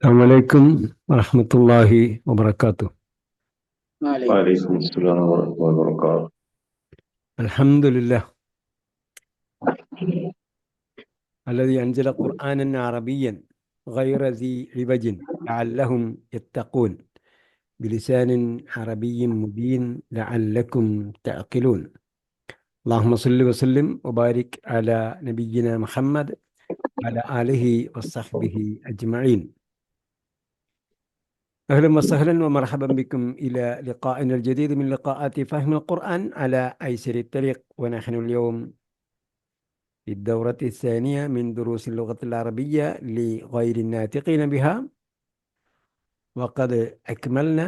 അസ്സലാമലൈക്കും വറഹ്മത്തുള്ളാഹി വബറകാതുഹു. وعليكم السلام ورحمة الله وبركاته. അൽഹംദുലില്ലാഹ് الذي أنزل قرآنا عربيا غير ذي عوج لعلهم يتقون بلسان عربي مبين لعلكم تعقلون. اللهم صل وسلم وبارك على نبينا محمد وعلى آله وصحبه أجمعين. أهلا وسهلا ومرحبا بكم إلى لقائنا الجديد من لقاءات فهم القرآن على أيسر الطريق. ونحن اليوم في الدورة الثانية من دروس اللغة العربية لغير الناطقين بها، وقد أكملنا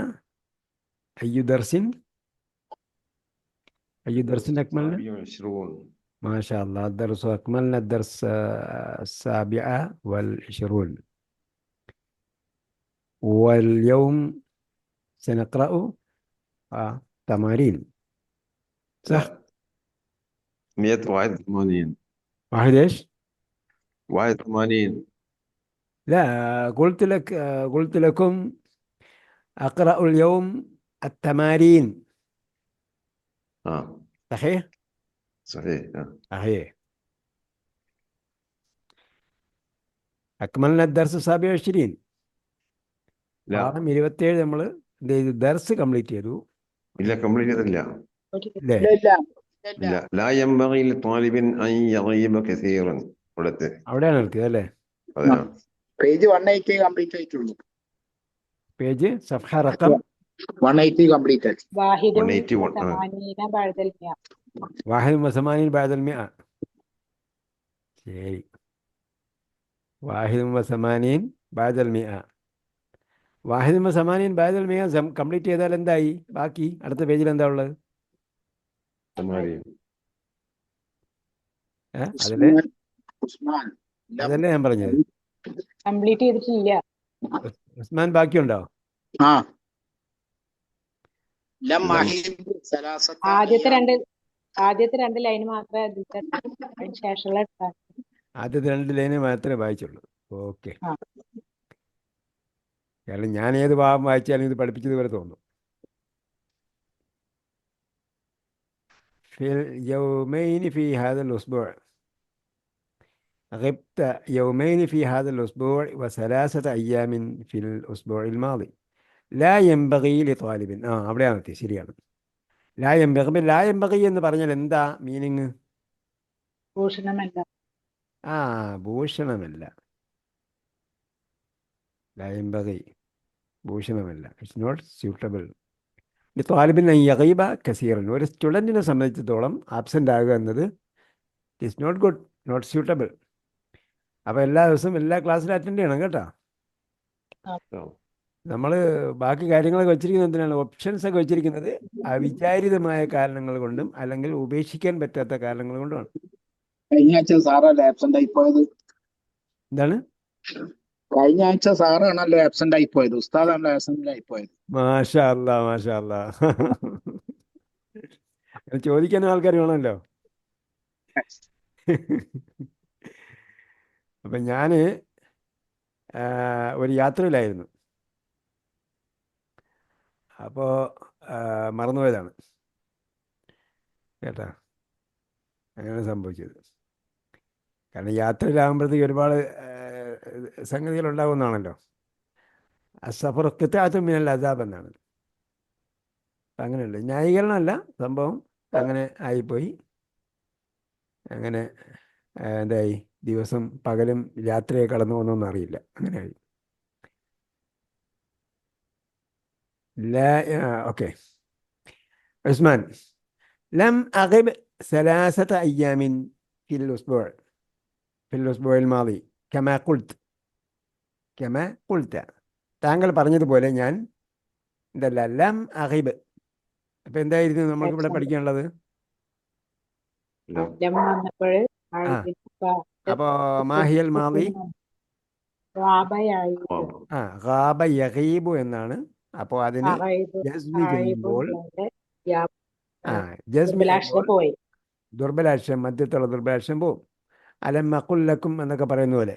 أي درس أكملنا؟ 27. ما شاء الله أكملنا الدرس 27. واليوم سنقرأ تمارين، صح؟ لا، 181. واحد إيش؟ 81. لا، قلت لكم أقرأ اليوم التمارين. صحيح؟ صحيح. صحيح. أكملنا الدرس 27. لا പാഠം 27 നമ്മൾ ദർസ് കംപ്ലീറ്റ് ചെയ്തു. ഇല്ല, കംപ്ലീറ്റ് ചെയ്തില്ല. അല്ലേ? ഇല്ല. لا ينبغي لطالب أن يغيب كثيرا. ഇവിടുത്തെ അവിടെയാണ് നിർത്തിയത് അല്ലേ? അതിനാ പേജ് 180 കംപ്ലീറ്റ് ആയിട്ടുള്ളൂ. പേജ് സഫ്ഹ റഖം 180 കംപ്ലീറ്റ് ആയി. 181. വാഹിദ് വസമാനീൻ ബഅദൽ മിഅ. ശരി, വാഹിദ് വസമാനീൻ ബഅദൽ മിഅ. വാഹിദ് വസമാനീൻ ബഅദൽ മിഅ കംപ്ലീറ്റ് ചെയ്താൽ എന്തായി? ബാക്കി അടുത്ത പേജിൽ എന്താ ഉള്ളത്? ഉസ്മാൻ അതല്ലേ ഞാൻ പറഞ്ഞത്. കംപ്ലീറ്റ് ചെയ്തിട്ടില്ല. ഉസ്മാൻ ബാക്കിയുണ്ടോ? ആ ആദ്യത്തെ രണ്ട് ലൈൻ മാത്രമേ അതിന് ശേഷമുള്ള ആദ്യത്തെ 2 ലൈന് മാത്രമേ വായിച്ചുള്ളൂ. ഓക്കെ. കാരണം ഞാൻ ഏത് ഭാഗം വായിച്ചാലും ഇത് പഠിപ്പിച്ചത് പോലെ തോന്നും. في يومين في هذا الأسبوع غبت يومين في هذا الأسبوع و3 أيام في الأسبوع الماضي. لا ينبغي لطالب അവിടെയാണ് എത്തി. ശരിയാണ്. ലാ യംബഗി എന്ന് പറഞ്ഞാൽ എന്താ മീനിങ്? ഭൂഷണമല്ല. ഭൂഷണമല്ല. ലാ യംബഗി ഭൂഷണമല്ല. It's not suitable. ത്വാലിബിൻ യഗീബ കസീറൻ. ഒരു സ്റ്റുഡൻറ്റിനെ സംബന്ധിച്ചിടത്തോളം ആബ്സെൻ്റ് ആകുക എന്നത് it's not good, not suitable. അപ്പോൾ എല്ലാ ദിവസവും എല്ലാ ക്ലാസ്സിലും അറ്റൻഡ് ചെയ്യണം കേട്ടോ. നമ്മൾ ബാക്കി കാര്യങ്ങളൊക്കെ വെച്ചിരിക്കുന്നത് എന്തിനാണ്? ഓപ്ഷൻസ് ഒക്കെ വെച്ചിരിക്കുന്നത് അവിചാരിതമായ കാരണങ്ങൾ കൊണ്ടും അല്ലെങ്കിൽ ഉപേക്ഷിക്കാൻ പറ്റാത്ത കാരണങ്ങൾ കൊണ്ടുമാണ്. കഴിഞ്ഞ ആഴ്ച സാറല്ലേ ആബ്സെന്റ് ആയി പോയത്? എന്താണ്? കഴിഞ്ഞ ആഴ്ച സാറാണല്ലോ ആബ്സെന്റ് ആയി പോയത്, ഉസ്താദാണല്ലോ ആബ്സെന്റ് ആയി പോയത്. മാഷാ അല്ലാ, മാഷാ അല്ലാ. ചോദിക്കാനും ആൾക്കാർ വേണമല്ലോ. അപ്പം ഞാൻ ഒരു യാത്രയിലായിരുന്നു. അപ്പോൾ മറന്നുപോയതാണ് കേട്ടാ. അങ്ങനെ സംഭവിച്ചത്. കാരണം യാത്രയിലാകുമ്പോഴത്തേക്ക് ഒരുപാട് സംഗതികളുണ്ടാകുമെന്നാണല്ലോ. സഫർ ഖിത്അത്തും മിനൽ അസാബ് എന്നാണ്. അപ്പം അങ്ങനെയുണ്ട്. ന്യായീകരണമല്ല, സംഭവം അങ്ങനെ ആയിപ്പോയി. അങ്ങനെ എന്തായി, ദിവസം പകലും രാത്രിയെ കടന്നു പോകുന്നൊന്നും അറിയില്ല. അങ്ങനെ ആയി. ഓക്കെ. ഉസ്മാൻ, ലം അഗിബ് 3 അയ്യാമിൻ ഫിൽ ഉസ്ബുഅ മാദി കമാ ഖുൽത. താങ്കൾ പറഞ്ഞതുപോലെ ഞാൻ എന്തല്ല ലം അഗിബ്. അപ്പം എന്തായിരുന്നു നമുക്ക് ഇവിടെ പഠിക്കാനുള്ളത്? അപ്പോൾ മാഹിയൽ മാദി ഗാബ യഗീബു എന്നാണ്. അപ്പോൾ അതിന് ജസ്മി ചെയ്യുമ്പോൾ ദുർബലാക്ഷരം, മധ്യത്തുള്ള ദുർബലാക്ഷരം പോവും. അലം അഖുൽ ലക്കും എന്നൊക്കെ പറയുന്ന പോലെ.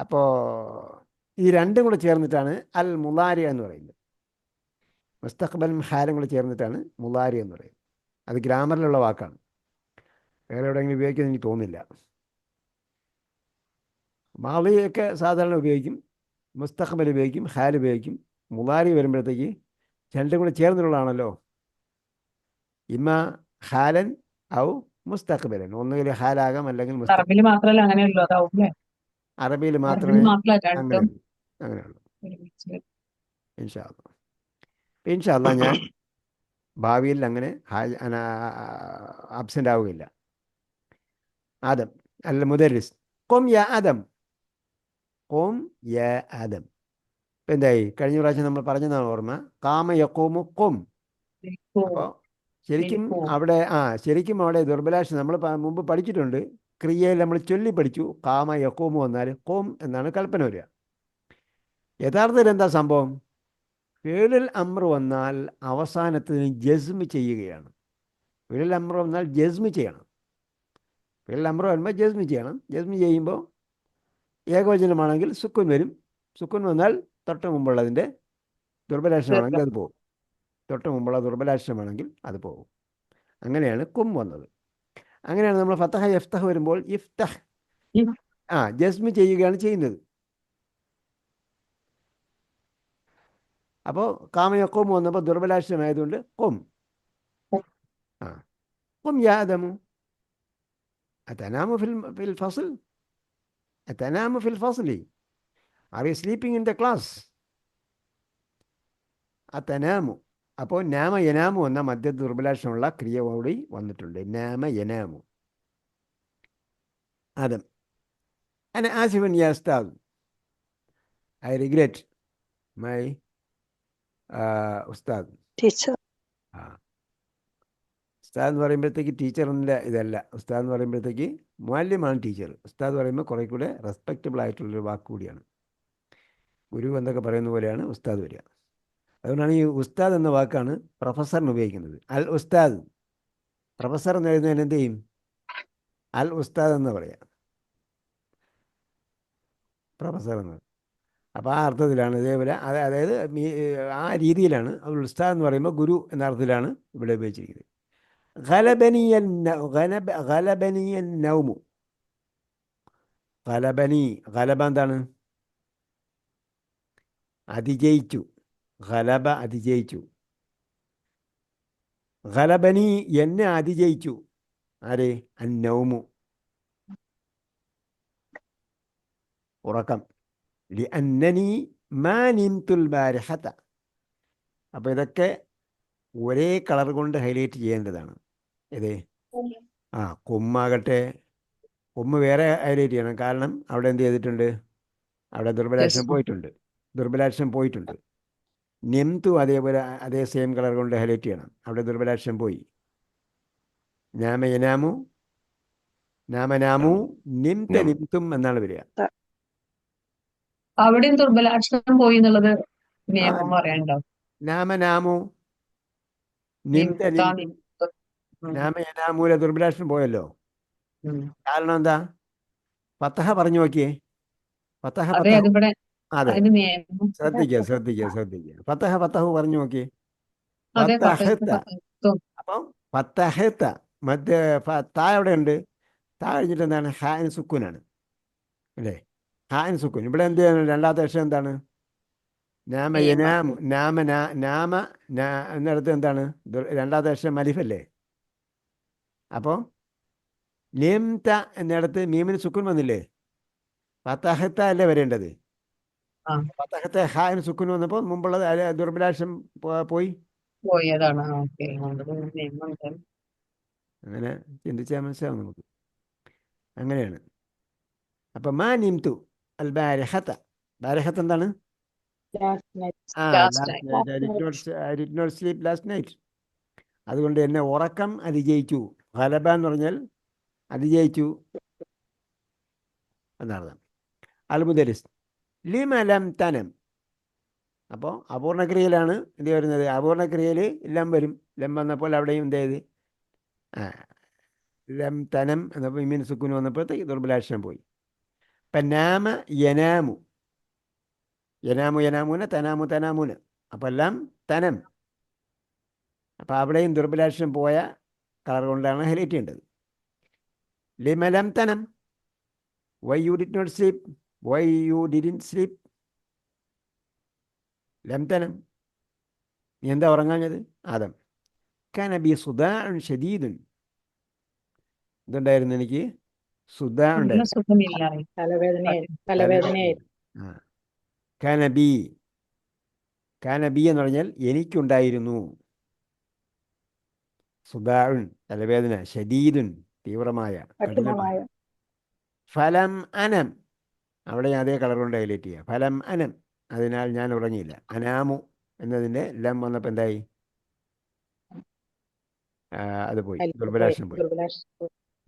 അപ്പോൾ ഈ രണ്ടും കൂടെ ചേർന്നിട്ടാണ് അൽ മുലാരി എന്ന് പറയുന്നത്. മുസ്തഖ്ബലും ഹാലും കൂടെ ചേർന്നിട്ടാണ് മുലാരി എന്ന് പറയുന്നത്. അത് ഗ്രാമറിലുള്ള വാക്കാണ്, വേറെ എവിടെയെങ്കിലും ഉപയോഗിക്കുമെന്ന് എനിക്ക് തോന്നുന്നില്ല. മാളിയൊക്കെ സാധാരണ ഉപയോഗിക്കും, മുസ്തഖ്ബൽ ഉപയോഗിക്കും, ഹാൽ ഉപയോഗിക്കും. മുലാരി വരുമ്പോഴത്തേക്ക് രണ്ടും കൂടെ ചേർന്നിട്ടുള്ളതാണല്ലോ. ഇമ്മ ഹാലൻ ഔ മുസ്തഖ്ബലൻ, ഒന്നുകിൽ ഹാലാകാം അല്ലെങ്കിൽ അറബിയിൽ മാത്രമല്ല അങ്ങനെയുള്ളൂ, അതാവും അല്ലേ? അറബിയിൽ അറബിയിൽ മാത്രമേ മാത്രമല്ല, രണ്ടും അങ്ങനെയുള്ളൂ. ഒരുമിച്ച്. ഇൻഷാ അല്ലാ. ഇൻഷാ അല്ലാ ഞാൻ ഭാവിയിൽ അങ്ങനെ ആബ്സെൻ്റ് ആവുകയില്ല. ആദം അൽ മുദരിസ് കൊം യാ ആദം, കൊം യാ ആദം. ഇപ്പം എന്തായി? കഴിഞ്ഞ പ്രാവശ്യം നമ്മൾ പറഞ്ഞതാണ് ഓർമ്മ, കാമ യക്കോമു കൊം. അപ്പോൾ ശരിക്കും അവിടെ ശരിക്കും അവിടെ ദുർബലാക്ഷം നമ്മൾ മുമ്പ് പഠിച്ചിട്ടുണ്ട്. ക്രിയയിൽ നമ്മൾ ചൊല്ലി പഠിച്ചു, കാമ യക്കോമു വന്നാൽ കോം എന്നാണ് കൽപ്പന വരിക. യഥാർത്ഥത്തിൽ എന്താ സംഭവം? ഫിഅലുൽ അംർ വന്നാൽ അവസാനത്തിന് ജസ്മ് ചെയ്യുകയാണ്. ഫിഅലുൽ അംർ വന്നാൽ ജസ്മ് ചെയ്യണം. ഫിഅലുൽ അംർ വരുമ്പോൾ ജസ്മ് ചെയ്യണം. ജസ്മ് ചെയ്യുമ്പോൾ ഏകവചനമാണെങ്കിൽ സുക്കുൻ വരും. സുക്കുൻ വന്നാൽ തൊട്ട് മുമ്പുള്ളതിൻ്റെ ദുർബലാക്ഷരമാണെങ്കിൽ അത് പോകും. തൊട്ട് മുമ്പുള്ള ദുർബലാക്ഷരമാണെങ്കിൽ അത് പോകും. അങ്ങനെയാണ് കും വന്നത്. അങ്ങനെയാണ് നമ്മൾ ഫതഹ യഫ്തഹ് വരുമ്പോൾ ഇഫ്തഹ് ജസ്മ് ചെയ്യുകയാണ് ചെയ്യുന്നത്. അപ്പോൾ കാമയക്കോം വന്നപ്പോൾ ദുർബലാക്ഷരമായതുകൊണ്ട് കൊം. കൊം യാ ആദമു അതനാമു ഫിൽ ഫസ്ൽ, അതനാമു ഫിൽ ഫസ്ലി, are you sleeping in the class? അതനാമു. അപ്പോൾ നാമ യനാമു എന്ന മധ്യ ദുർബലാക്ഷരമുള്ള ക്രിയ കൂടി വന്നിട്ടുണ്ട്. നാമ യനാമു. ആദം അന ആസിഫൻ യാ ഉസ്താദ്, ഐ റിഗ്രറ്റ് മൈ ഉസ്താദ്. ടീച്ചർ ഉസ്താദ് എന്ന് പറയുമ്പോഴത്തേക്ക് ടീച്ചറിൻ്റെ ഇതല്ല. ഉസ്താദ് എന്ന് പറയുമ്പോഴത്തേക്ക് മുഅല്ലിമാണ് ടീച്ചർ. ഉസ്താദ് പറയുമ്പോൾ കുറേ കൂടെ റെസ്പെക്റ്റബിൾ ആയിട്ടുള്ളൊരു വാക്ക് കൂടിയാണ്. ഗുരു എന്നൊക്കെ പറയുന്ന പോലെയാണ് ഉസ്താദ് വരിക. അതുകൊണ്ടാണ് ഈ ഉസ്താദ് എന്ന വാക്കാണ് പ്രൊഫസറിന് ഉപയോഗിക്കുന്നത്. അൽ ഉസ്താദ്, പ്രൊഫസർ എന്ന് എഴുതുന്നതിന് എന്ത് ചെയ്യും? അൽ ഉസ്താദ് എന്ന് പറയാം, പ്രൊഫസർ എന്ന്. അപ്പോൾ ആ അർത്ഥത്തിലാണ് ഇതേപോലെ അതായത് ആ രീതിയിലാണ് അൽ ഉസ്താദ് എന്ന് പറയുമ്പോൾ ഗുരു എന്ന അർത്ഥത്തിലാണ് ഇവിടെ ഉപയോഗിച്ചിരിക്കുന്നത്. ഗലബനിയൻ നൗമു. ഗലബനി, ഗലബ എന്താണ്? അതിജയിച്ചു. ഗലബ അതിജയിച്ചു. ഗലബനി എന്നെ അതിജയിച്ചു. ആരെ? അന്നൗമു, ഉറക്കം. ലി അന്നനി മാ നിംതുൽ ബാരിഹത. അപ്പോൾ ഇതൊക്കെ ഒരേ കളർ കൊണ്ട് ഹൈലൈറ്റ് ചെയ്യേണ്ടതാണ്. ഇത് കൊമ്മാകട്ടെ, കൊമ്മ് വേറെ ഹൈലൈറ്റ് ചെയ്യണം. കാരണം അവിടെ എന്ത് ചെയ്തിട്ടുണ്ട്? അവിടെ ദുർബലാക്ഷരം പോയിട്ടുണ്ട്. നിംതു അതേപോലെ അതേ സെയിം കളർ കൊണ്ട് ഹൈലൈറ്റ് ചെയ്യണം. അവിടെ ദുർബലാക്ഷരം പോയി. നാമ യനാമു, നാമനാമു, നിംത നിംതും എന്നാണ് വരിക. അവിടെയും ദുർബലാക്ഷരം പോയി എന്നുള്ളത് നിയമം പറയാനുണ്ടോ? നാമനാമു, നിംത നാമ യനാമൂല ദുർബലാക്ഷരം പോയല്ലോ. കാരണം എന്താ? ഫതഹ പറഞ്ഞു നോക്കിയേ. ഫതഹ അതെ, അതിവിടെ അതെ, അതിന് നിയമം. ശ്രദ്ധിക്കുക. ഫതഹു പറഞ്ഞു നോക്കിയേ. അതെ, അപ്പം ഫതഹത മധ്യ താ എവിടെ ഉണ്ട്? താ കഴിഞ്ഞിട്ട് എന്താണ്? ഹാൻ സുക്കൂനാണ് അല്ലേ? ഹാൻ സുക്കൂൻ. ഇവിടെ എന്ത് ചെയ്യണം? രണ്ടാമത്തെ അക്ഷരം എന്താണ്? നാമ യനാമു. നാമ എന്നിടത്ത് എന്താണ്? രണ്ടാമത്തെ അക്ഷരം അലിഫല്ലേ? അപ്പോൾ നിംത എന്നിടത്ത് മീമിന് സുക്കൂൻ വന്നില്ലേ? ഫതഹത അല്ലേ വരേണ്ടത്? ഫതഹത ഹാൻ സുക്കൂൻ വന്നപ്പോൾ മുമ്പുള്ളത് ദുർബലാക്ഷരം പോയി. പോയതാണ്. അങ്ങനെ ചിന്തിച്ചാൽ മനസ്സിലാവും നമുക്ക്. അങ്ങനെയാണ്. അപ്പം മാ നിംതു അൽ ബാരിഹത. ബാരിഹത്ത് എന്താണ്? I did not sleep last night. അതുകൊണ്ട് എന്നെ ഉറക്കം അതിജയിച്ചു. ഗലബ എന്ന് പറഞ്ഞാൽ അതിജയിച്ചു എന്നർത്ഥം. അൽ മുദരിസ് ലിമ ലം തനം. അപ്പോൾ അപൂർണക്രിയയിലാണ് എന്ത് വരുന്നത്? അപൂർണക്രിയയിൽ ലം വരും. ലം വന്നപ്പോൾ അവിടെയും എന്ത് ചെയ്ത്? ലം തനം എന്നപ്പോൾ ഇമീൻ സുക്കൂൻ വന്നപ്പോഴത്തേക്ക് ദുർബലാക്ഷരം പോയി. ഇപ്പം നാമ യനാമു, യനാമു യനാമൂന, തനാമു തനാമൂന, അപ്പം എല്ലാം തനം. അപ്പം അവിടെയും ദുർബലാക്ഷരം പോയ കളർ കൊണ്ടാണ് ഹൈലൈറ്റ് ചെയ്യേണ്ടത്. ലിമലം തനം, why you did not sleep, why you didn't sleep. ലം തനം, നീ എന്താ ഉറങ്ങാഞ്ഞത്? ആദം. കാന ബി സുദാഉൻ ഷദീദുൻ, ഇതുണ്ടായിരുന്നു എനിക്ക്, സുദാ നല്ല ഉണ്ടായിരുന്നു. സുഖമില്ലായി. തലവേദനയായിരുന്നു. ആ. കാന ബി എന്ന് പറഞ്ഞാൽ എനിക്കുണ്ടായിരുന്നു. സുദാഉൻ തലവേദന, ഷദീദുൻ തീവ്രമായ കഠിനമായ. ഫലം അനം, അവിടെ ഞാൻ അതേ കളർ കൊണ്ട് ഹൈലൈറ്റ് ചെയ്യുക. ഫലം അനം, അതിനാൽ ഞാൻ ഉറങ്ങിയില്ല. അനാമു എന്നതിൻ്റെ ലം വന്നപ്പോൾ എന്തായി? അത് പോയി, ദുർബലാക്ഷരം പോയി.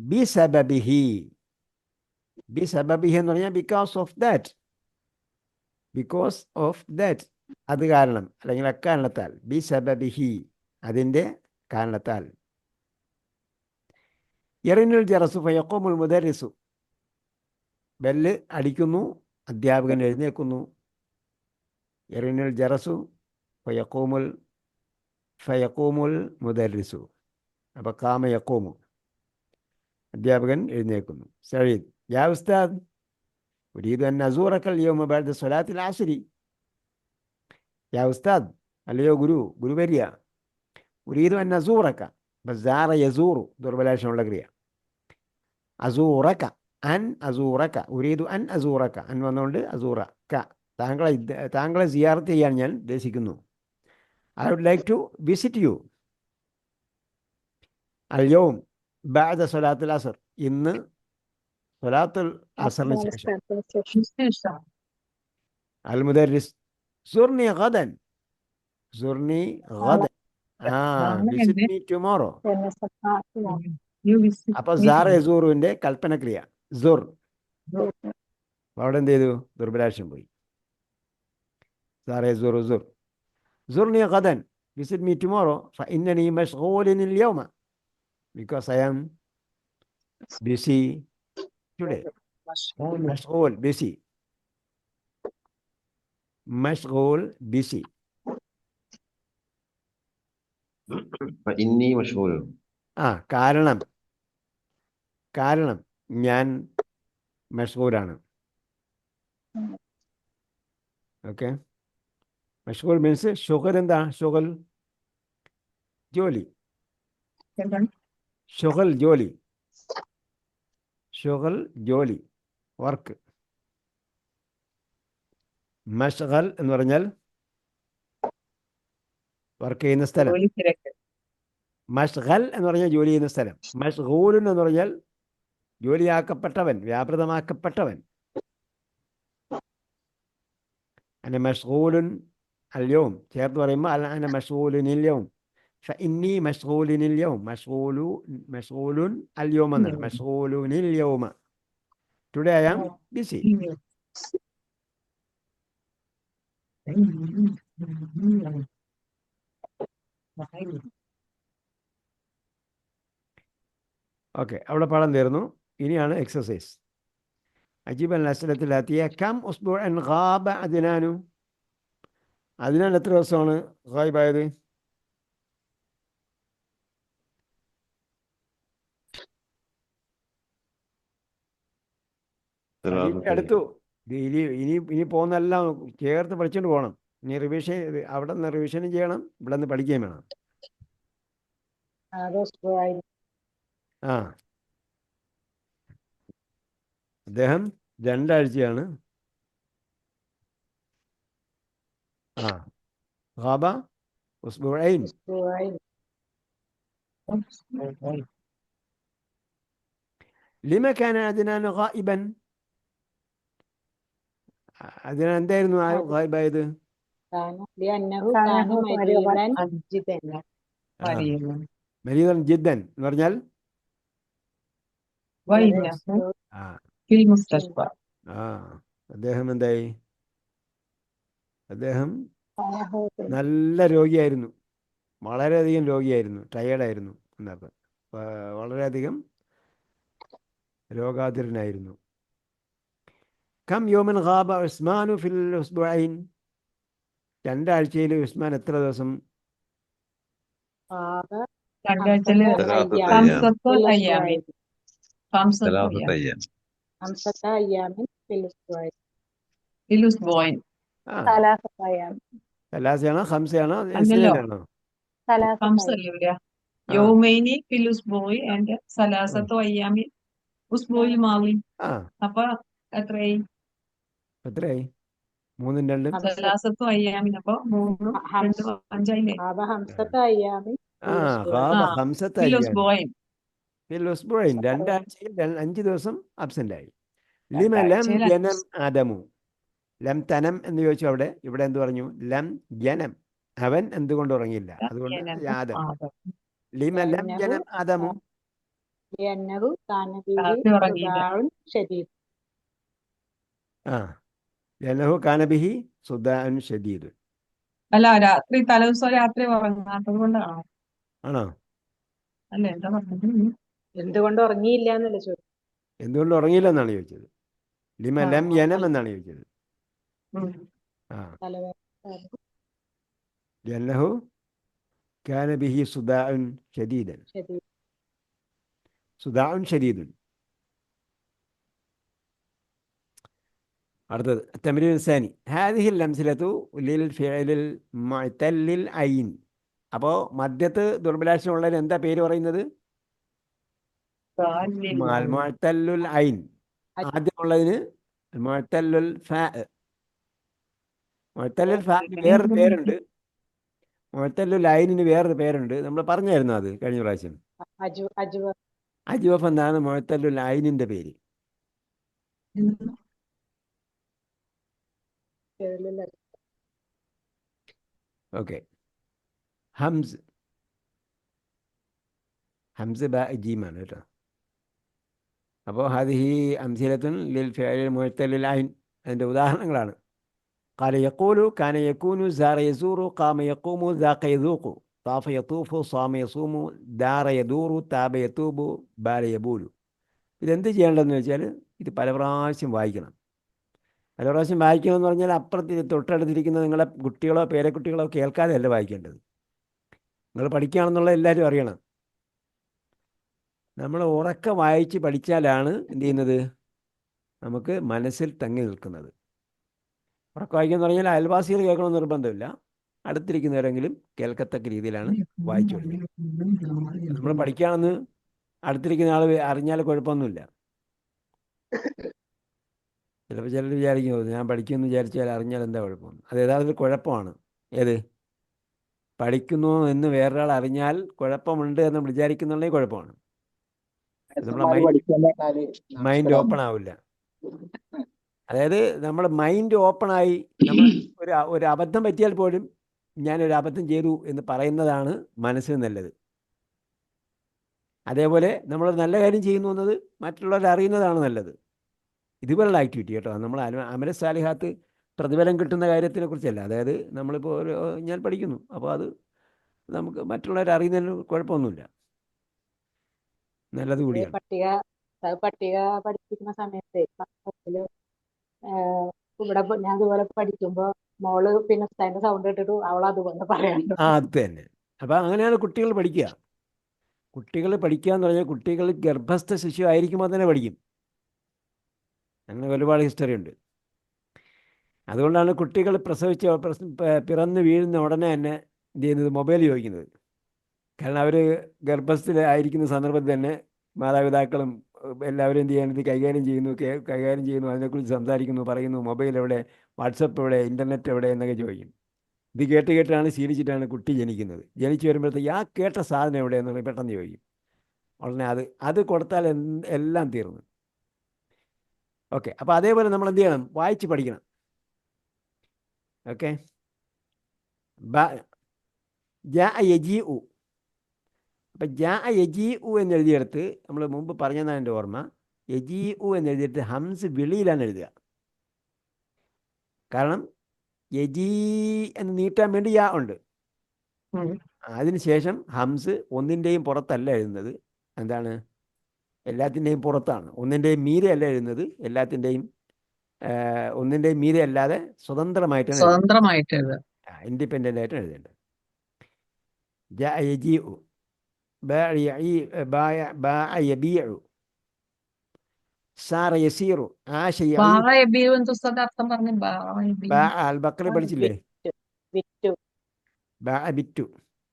ബി സബബിഹി, ബി സബബിഹി എന്ന് പറഞ്ഞാൽ because of that, because of that, അത് കാരണം അല്ലെങ്കിൽ അക്കാരണത്താൽ. ബി സബബിഹി, അതിൻ്റെ കാരണത്താൽ. യറിനുൽ ജറസു ഫയഖൂമുൽ മുദർരിസു, ബെല്ല് അടിക്കുന്നു, അധ്യാപകൻ എഴുന്നേൽക്കുന്നു. യറിനുൽ ജറസു ഫയഖൂമുൽ മുദർരിസു, അപ്പോൾ കാമ യഖൂമു, അധ്യാപകൻ എഴുന്നേൽക്കുന്നു. സഈദ്, യാ ഉസ്താദ് ഉരീദു അൻ അസൂറക യൗമ ബഅദ സ്വലാത്തിൽ അസ്രി. യാ ഉസ്താദ്, അല്ലയോ ഗുരുവര്യ, ഉരീദു അൻ അസൂറക, ബസാറ യസൂറു ദുർബലാക്ഷരമുള്ള ക്രിയ. അസൂറക, അൻ അസൂറക, ഉരീദു അൻ അസൂറക, അൻ വന്നുകൊണ്ട് അസൂറക, താങ്കളെ സിയാറത്ത് ചെയ്യാൻ ഞാൻ ഉദ്ദേശിക്കുന്നു. I would like to visit you അൽ യൗം ബഅദ സ്വലാത്തുൽ അസ്ർ, ഇന്ന് സ്വലാത്തുൽ അസ്റിന് ശേഷം. അൽ മുദർരിസ്, സുർനി ഗദൻ, സുർനി ഗദൻ, വിസിറ്റ് മീ ടുമോറോ. അപ്പോൾ സാറ യസൂറുവിൻ്റെ കൽപ്പനക്രിയ സുർ, അവിടെ എന്ത് ചെയ്തു? ദുർബലാക്ഷരം പോയി. സാറ യസൂറു സുർ. സുർനി ഗദൻ, വിസിറ്റ് മീ ടുമോറോ, ഫഇന്നനി മശ്ഗൂലുൻ അൽ-യൗമ, because I am busy today. Mashghul, busy. Mashghul, busy. فإني مشغول. കാരണം ഞാൻ മഷ്ഗൂലാണ്. Okay, മഷ്ഗൂൽ means ഷുഗൽ. എന്താ ഷുഗൽ? ജോലി. ഷുഗൽ ജോലി, ഷുഗൽ ജോലി, വർക്ക്. മഷ്ഗൽ എന്ന് പറഞ്ഞാൽ വർക്ക് ചെയ്യുന്ന സ്ഥലം. മഷ്ഗൽ എന്ന് പറഞ്ഞാൽ ജോലി ചെയ്യുന്ന സ്ഥലം. മഷ്ഗൂലുൻ എന്ന് പറഞ്ഞാൽ ജോലിയാക്കപ്പെട്ടവൻ, വ്യാപൃതമാക്കപ്പെട്ടവൻ. അന മഷ്ഗൂലുൻ അൽ-യൗം ചേർത്ത് പറയുമ്പോൾ അന മഷ്ഗൂലുൻ അൽ-യൗം, ഫഇന്നി മഷ്ഗൂലുൻ അൽ-യൗം, മഷ്ഗൂലുൻ അൽ-യൗം എന്നാണ്. മഷ്ഗൂലുൻ അൽ-യൗമ, today I am busy. Okay, അവിടെ പാഠം തീർന്നു. ഇനിയാണ് എക്സസൈസ്. അജീബ് അൽ അസ്ലത്തിലെത്തിയ കം ഉസ്ബുഅൻ ഗാബ അദ്നാനു, അദ്നാൻ എത്ര ദിവസമാണ് ഗായിബായത്? അടുത്തു. ഇനി പോകുന്നെല്ലാം ചേർത്ത് പഠിച്ചുകൊണ്ട് പോകണം. ഇനി റിവിഷൻ, അവിടെ നിന്ന് റിവിഷനും ചെയ്യണം, ഇവിടെ നിന്ന് പഠിക്കുകയും വേണം. അദ്ദേഹം 2 ആഴ്ചയാണ്. ഗാബ ഉസ്ബുഅൈൻ. ലിമ കാന അദ്നാൻ ഗായിബൻ, അദ്നാൻ എന്തായിരുന്നു ഗായിബായത്? മരീദൻ ജിദ്ദൻ എന്ന് പറഞ്ഞാൽ അദ്ദേഹം എന്തായി? അദ്ദേഹം നല്ല രോഗിയായിരുന്നു, വളരെയധികം രോഗിയായിരുന്നു, ടയേർഡായിരുന്നു എന്നർത്ഥം. വളരെയധികം രോഗാതുരനായിരുന്നു. കം യോമൻ ഗാബ ഉസ്മാനു ഫിൽ ഉസ്ബുഐൻ. രണ്ടാഴ്ചയിൽ ഉസ്മാൻ എത്ര ദിവസം? ആക രണ്ടാഴ്ചയില് ثلاثة അയ്യാമിൻ أيام ഹംസത്ത് ഫിൽ അയ്യാമിൻ. ഉസ്ബുഐൻ. ഹംസത്ത് ثلاثة അയ്യാമിൻ. أيام خمسة أيام في الأسبوع. ഫിലുസ്ബോയിൻ. ആ, ثلاثة أيام. സലാസയാണോ ഹംസയാണോ അല്ലല്ലോ, ഇസ്നൈനാണോ? ثلاثة ഹംസ أيام. അല്ലേ വരിക? ആ യൗമൈനി ഫിലുസ്ബോയി ആൻഡ് ആ സലാസത്തു അയ്യാമിൻ ഉസ്ബോയിൽ മാവി. ആ അപ്പൊ എത്രയായി? എത്രയായി? 3 2 خمسة സലാസത്തു അയ്യാമിൻ. അപ്പൊ 3 خمس 2 5 هذا خمسة أيام في ആ الأسبوع. ഗാബ ആ ഹംസത്ത് അയ്യാമി ഫിലുസ്ബോയിൻ. ഫിൽ ഉസ്ബുഐൻ. രണ്ടാഴ്ചയിൽ 5 ദിവസം absent ആയി. ലിമ ലം രണ്ടാഴ്ചയിൽ ജനം ആദമു. ലം തനം എന്ന് ചോദിച്ചു. ഇവിടെ എന്ത് പറഞ്ഞു? ലം ജനം, അവൻ എന്തുകൊണ്ട് ഉറങ്ങിയില്ല? അതുകൊണ്ട് ആദം. ലിമ ലം لأنه ജനം ആദമു. لأنه كان به രാത്രി ഉറങ്ങിയില്ല. صداع شديد. ആ ലനഹു കാനബിഹി സുദാൻ ഷദീദ്. അല്ല, രാത്രി തലേദിവസം രാത്രി ഉറങ്ങാത്തത് കൊണ്ടാണോ? ആണോ? അല്ല, എന്താ പറഞ്ഞത്? എന്തുകൊണ്ട് ഉറങ്ങിയില്ല എന്നല്ല ചോദിച്ചു. എന്തുകൊണ്ട് ഉറങ്ങിയില്ല എന്നാണ് ചോദിച്ചത്. ലിമ ആ, ലം യനം എന്നാണ് ചോദിച്ചത്. ഉം. ആ തലവേദന ലനഹു കാനബിഹി സുദാൻ ഷദീദൻ. ശരി. സുദാൻ ഷദീദുൻ. അടുത്തത് തംരീൻ സാനി. ഹാദിഹിൽ അംസിലത്തു ലിൽ ഫിഅലിൽ മുഅ്തല്ലിൽ ഐൻ. അപ്പോൾ മധ്യത്ത് ദുർബലാക്ഷരം ഉള്ളതിന് എന്താ പേര് പറയുന്നത്? അൽ മുഅ്തല്ലുൽ ഐൻ. ആദ്യമുള്ളതിന് മുഅ്തല്ലുൽ ഫാ. മുഅ്തല്ലുൽ ഫാന് വേറൊരു പേരുണ്ട്, മുഅ്തല്ലുൽ ഐനിന് വേറൊരു പേരുണ്ട്. നമ്മൾ പറഞ്ഞായിരുന്നു അത് കഴിഞ്ഞ പ്രാവശ്യം. അജ്വ അജ്വഫ് എന്നാണ് മുഅ്തല്ലുൽ ഐനിൻ്റെ പേര്. ഓക്കെ. ഹംസ് ബാ ജീമാണ് കേട്ടോ. അപ്പോൾ ഹാദിഹി അംസിലത്തുൻ ലിൽ ഫിഅലിൽ മുഅ്തല്ലിൽ ഐൻ. അതിൻ്റെ ഉദാഹരണങ്ങളാണ്. ഖാല യഖൂലു കാന യകൂനു സാറ യസൂറു ഖാമ യഖൂമു ദാഖ യദൂഖു താഫ യതൂഫു സാമ യസൂമു ദാറ യദൂറു താബ യതൂബു ബാല യബൂലു. ഇതെന്ത് ചെയ്യേണ്ടതെന്ന് വെച്ചാൽ ഇത് പല പ്രാവശ്യം വായിക്കണം. പല പ്രാവശ്യം വായിക്കണമെന്ന് പറഞ്ഞാൽ അപ്പുറത്ത് തൊട്ടടുത്തിരിക്കുന്ന നിങ്ങളെ കുട്ടികളോ പേരക്കുട്ടികളോ കേൾക്കാതെ അല്ല വായിക്കേണ്ടത്. നിങ്ങൾ പഠിക്കുകയാണെന്നുള്ള എല്ലാവരും അറിയണം. നമ്മൾ ഉറക്കെ വായിച്ച് പഠിച്ചാലാണ് എന്ത് ചെയ്യുന്നത്? നമുക്ക് മനസ്സിൽ തങ്ങി നിൽക്കുന്നത്. ഉറക്കെ വായിക്കുകയെന്ന് പറഞ്ഞാൽ അയൽവാസികൾ കേൾക്കണമെന്ന് നിർബന്ധമില്ല, അടുത്തിരിക്കുന്നവരെങ്കിലും കേൾക്കത്തക്ക രീതിയിലാണ് വായിച്ചു പഠിക്കുന്നത്. നമ്മൾ പഠിക്കുകയാണെന്ന് അടുത്തിരിക്കുന്ന ആൾ അറിഞ്ഞാൽ കുഴപ്പമൊന്നുമില്ല. ചിലപ്പോൾ ചിലർ വിചാരിക്കുന്നത് ഞാൻ പഠിക്കുമെന്ന് വിചാരിച്ചാൽ അറിഞ്ഞാൽ എന്താ കുഴപ്പം? അത് യഥാർത്ഥത്തിൽ കുഴപ്പമാണ്. ഏത്? പഠിക്കുന്നു എന്ന് വേറൊരാൾ അറിഞ്ഞാൽ കുഴപ്പമുണ്ട് എന്ന് വിചാരിക്കുന്നുണ്ടെങ്കിൽ കുഴപ്പമാണ്. നമ്മളെ മൈൻഡ് ഓപ്പൺ ആവില്ല. അതായത് നമ്മുടെ മൈൻഡ് ഓപ്പണായി നമ്മൾ ഒരു അബദ്ധം പറ്റിയാൽ പോലും ഞാനൊരു അബദ്ധം ചെയ്തു എന്ന് പറയുന്നതാണ് മനസ്സിന് നല്ലത്. അതേപോലെ നമ്മളൊരു നല്ല കാര്യം ചെയ്യുന്നു എന്നത് മറ്റുള്ളവർ അറിയുന്നതാണ് നല്ലത്. ഇതുപോലുള്ള ആക്ടിവിറ്റി കേട്ടോ. നമ്മൾ അമല സാലിഹാത്ത് പ്രതിഫലം കിട്ടുന്ന കാര്യത്തിനെ കുറിച്ചല്ല. അതായത് നമ്മളിപ്പോൾ ഞാൻ പഠിക്കുന്നു, അപ്പോൾ അത് നമുക്ക് മറ്റുള്ളവർ അറിയുന്നതിന് കുഴപ്പമൊന്നുമില്ല, നല്ലത് കൂടിയാണ്. പട്ടിക പഠിപ്പിക്കുന്ന സമയത്ത് ഇവിടെ ഞാൻ ഇതുപോലെ പഠിക്കുമ്പോ മോള് പിന്നെ അതിന്റെ സൗണ്ട് കേട്ടിട്ട് അവൾ അതുപോലെ പറയാറുണ്ട്. അത് തന്നെ. അപ്പം അങ്ങനെയാണ് കുട്ടികൾ പഠിക്കുക. കുട്ടികൾ പഠിക്കുക എന്ന് പറഞ്ഞാൽ കുട്ടികൾ ഗർഭസ്ഥ ശിശു ആയിരിക്കുമ്പോൾ തന്നെ പഠിക്കും. അങ്ങനെ ഒരുപാട് ഹിസ്റ്ററി ഉണ്ട്. അതുകൊണ്ടാണ് കുട്ടികൾ പിറന്ന് വീഴുന്ന ഉടനെ തന്നെ എന്ത് ചെയ്യുന്നത്? മൊബൈൽ ചോദിക്കുന്നത്. കാരണം അവർ ഗർഭസ്ഥരായിരിക്കുന്ന സന്ദർഭത്തിൽ തന്നെ മാതാപിതാക്കളും എല്ലാവരും എന്ത് ചെയ്യാൻ ഇത് കൈകാര്യം ചെയ്യുന്നു, അതിനെക്കുറിച്ച് സംസാരിക്കുന്നു, പറയുന്നു. മൊബൈൽ എവിടെ, വാട്സപ്പ് എവിടെ, ഇൻ്റർനെറ്റ് എവിടെ എന്നൊക്കെ ചോദിക്കും. ഇത് കേട്ടാണ് ശീലിച്ചിട്ടാണ് കുട്ടി ജനിക്കുന്നത്. ജനിച്ചു വരുമ്പോഴത്തേക്ക് ആ കേട്ട സാധനം എവിടെയെന്ന് പെട്ടെന്ന് ചോദിക്കും. ഉടനെ അത് കൊടുത്താൽ എല്ലാം തീർന്നു. ഓക്കെ. അപ്പോൾ അതേപോലെ നമ്മൾ എന്ത് ചെയ്യണം? വായിച്ച് പഠിക്കണം. ഓക്കെ. ജാ യജീ ഉ. അപ്പം ജാ യജീ ഉ എന്നെഴുതിയെടുത്ത് നമ്മൾ മുമ്പ് പറഞ്ഞതാണ് എൻ്റെ ഓർമ്മ. യജീ ഉ എന്നെഴുതിയിട്ട് ഹംസ് വിളിയിലാണ് എഴുതുക. കാരണം യജീ എന്ന് നീട്ടാൻ വേണ്ടി യാ ഉണ്ട്. അതിനുശേഷം ഹംസ് ഒന്നിൻ്റെയും പുറത്തല്ല എഴുതുന്നത്. എന്താണ്? എല്ലാത്തിൻ്റെയും പുറത്താണ്. ഒന്നിൻ്റെയും മീരെ അല്ല എഴുതുന്നത്, എല്ലാത്തിൻ്റെയും ഒന്നിൻ്റെ മീതെ അല്ലാതെ സ്വതന്ത്രമായിട്ടാണ് എഴുതേണ്ടത്. സ്വതന്ത്രമായിട്ട് എഴുതുക. ഇൻഡിപെൻഡൻ്റ് ആയിട്ടാണ് എഴുതേണ്ടത്. ജാഅ യജീഉ, ബാഅ യബീഉ, സാറ യസീറു, ആശ യഈ. ബാബീന്ന് ഉസ്താദ് അർത്ഥം പറഞ്ഞു. ബാഅ അൽ ബഖറ പഠിച്ചില്ലേ? വിറ്റു ബാഅ ബിറ്റു,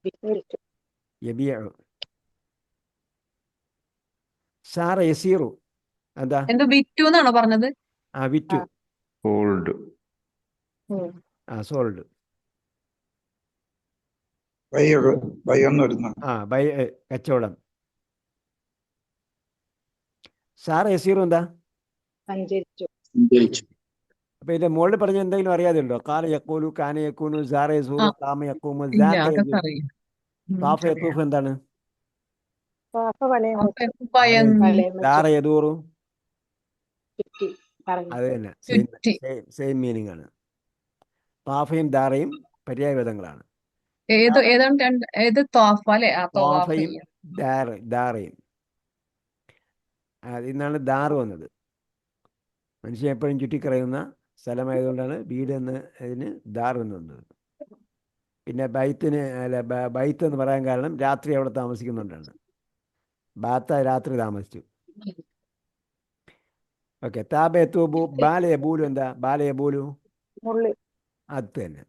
വിറ്റു യബീഉ. സാറ യസീറു എന്താ? എന്തോ വിറ്റു എന്നാണോ പറഞ്ഞത്? വിറ്റു. ഓൾഡ്. സോൾഡ്. ബൈന്ന് വരുന്ന ബൈ കച്ചവടം. സാറ യസീറു എന്താ? സഞ്ചരിച്ചു. അപ്പൊ ഇതിന്റെ മുകളിൽ പറഞ്ഞ എന്തെങ്കിലും അറിയാതെയുണ്ടോ? കാല യക്കൂലു, കാന യക്കൂനു, സാറ യസൂറു, കാമ യക്കൂമു, ഇല്ല, അതൊക്കെ അറിയാം. താഫ യത്തൂഫ് എന്താണ്? ദാറ യദൂറു. അത് തന്നെ, സെയിം മീനിങ് ആണ്. താഫയും ദാറയും പര്യായപദങ്ങളാണ്. ഏത് തോഫ അല്ലെ? താഫയും ദാറയും. ഇന്നാണ് ദാറ് വന്നത്. മനുഷ്യൻ എപ്പോഴും ചുറ്റിക്കറയുന്ന സ്ഥലമായതുകൊണ്ടാണ് വീട് എന്ന് അതിന് ദാർ എന്ന് വന്നത്. പിന്നെ ബൈത്ത് എന്ന് പറയാൻ കാരണം രാത്രി അവിടെ താമസിക്കുന്നുണ്ടാണ്. ബാത്ത രാത്രി താമസിച്ചു. ഓക്കെ. താബൂബു, ബാലയബൂലു എന്താ? ബാലയബൂലു അത് തന്നെ,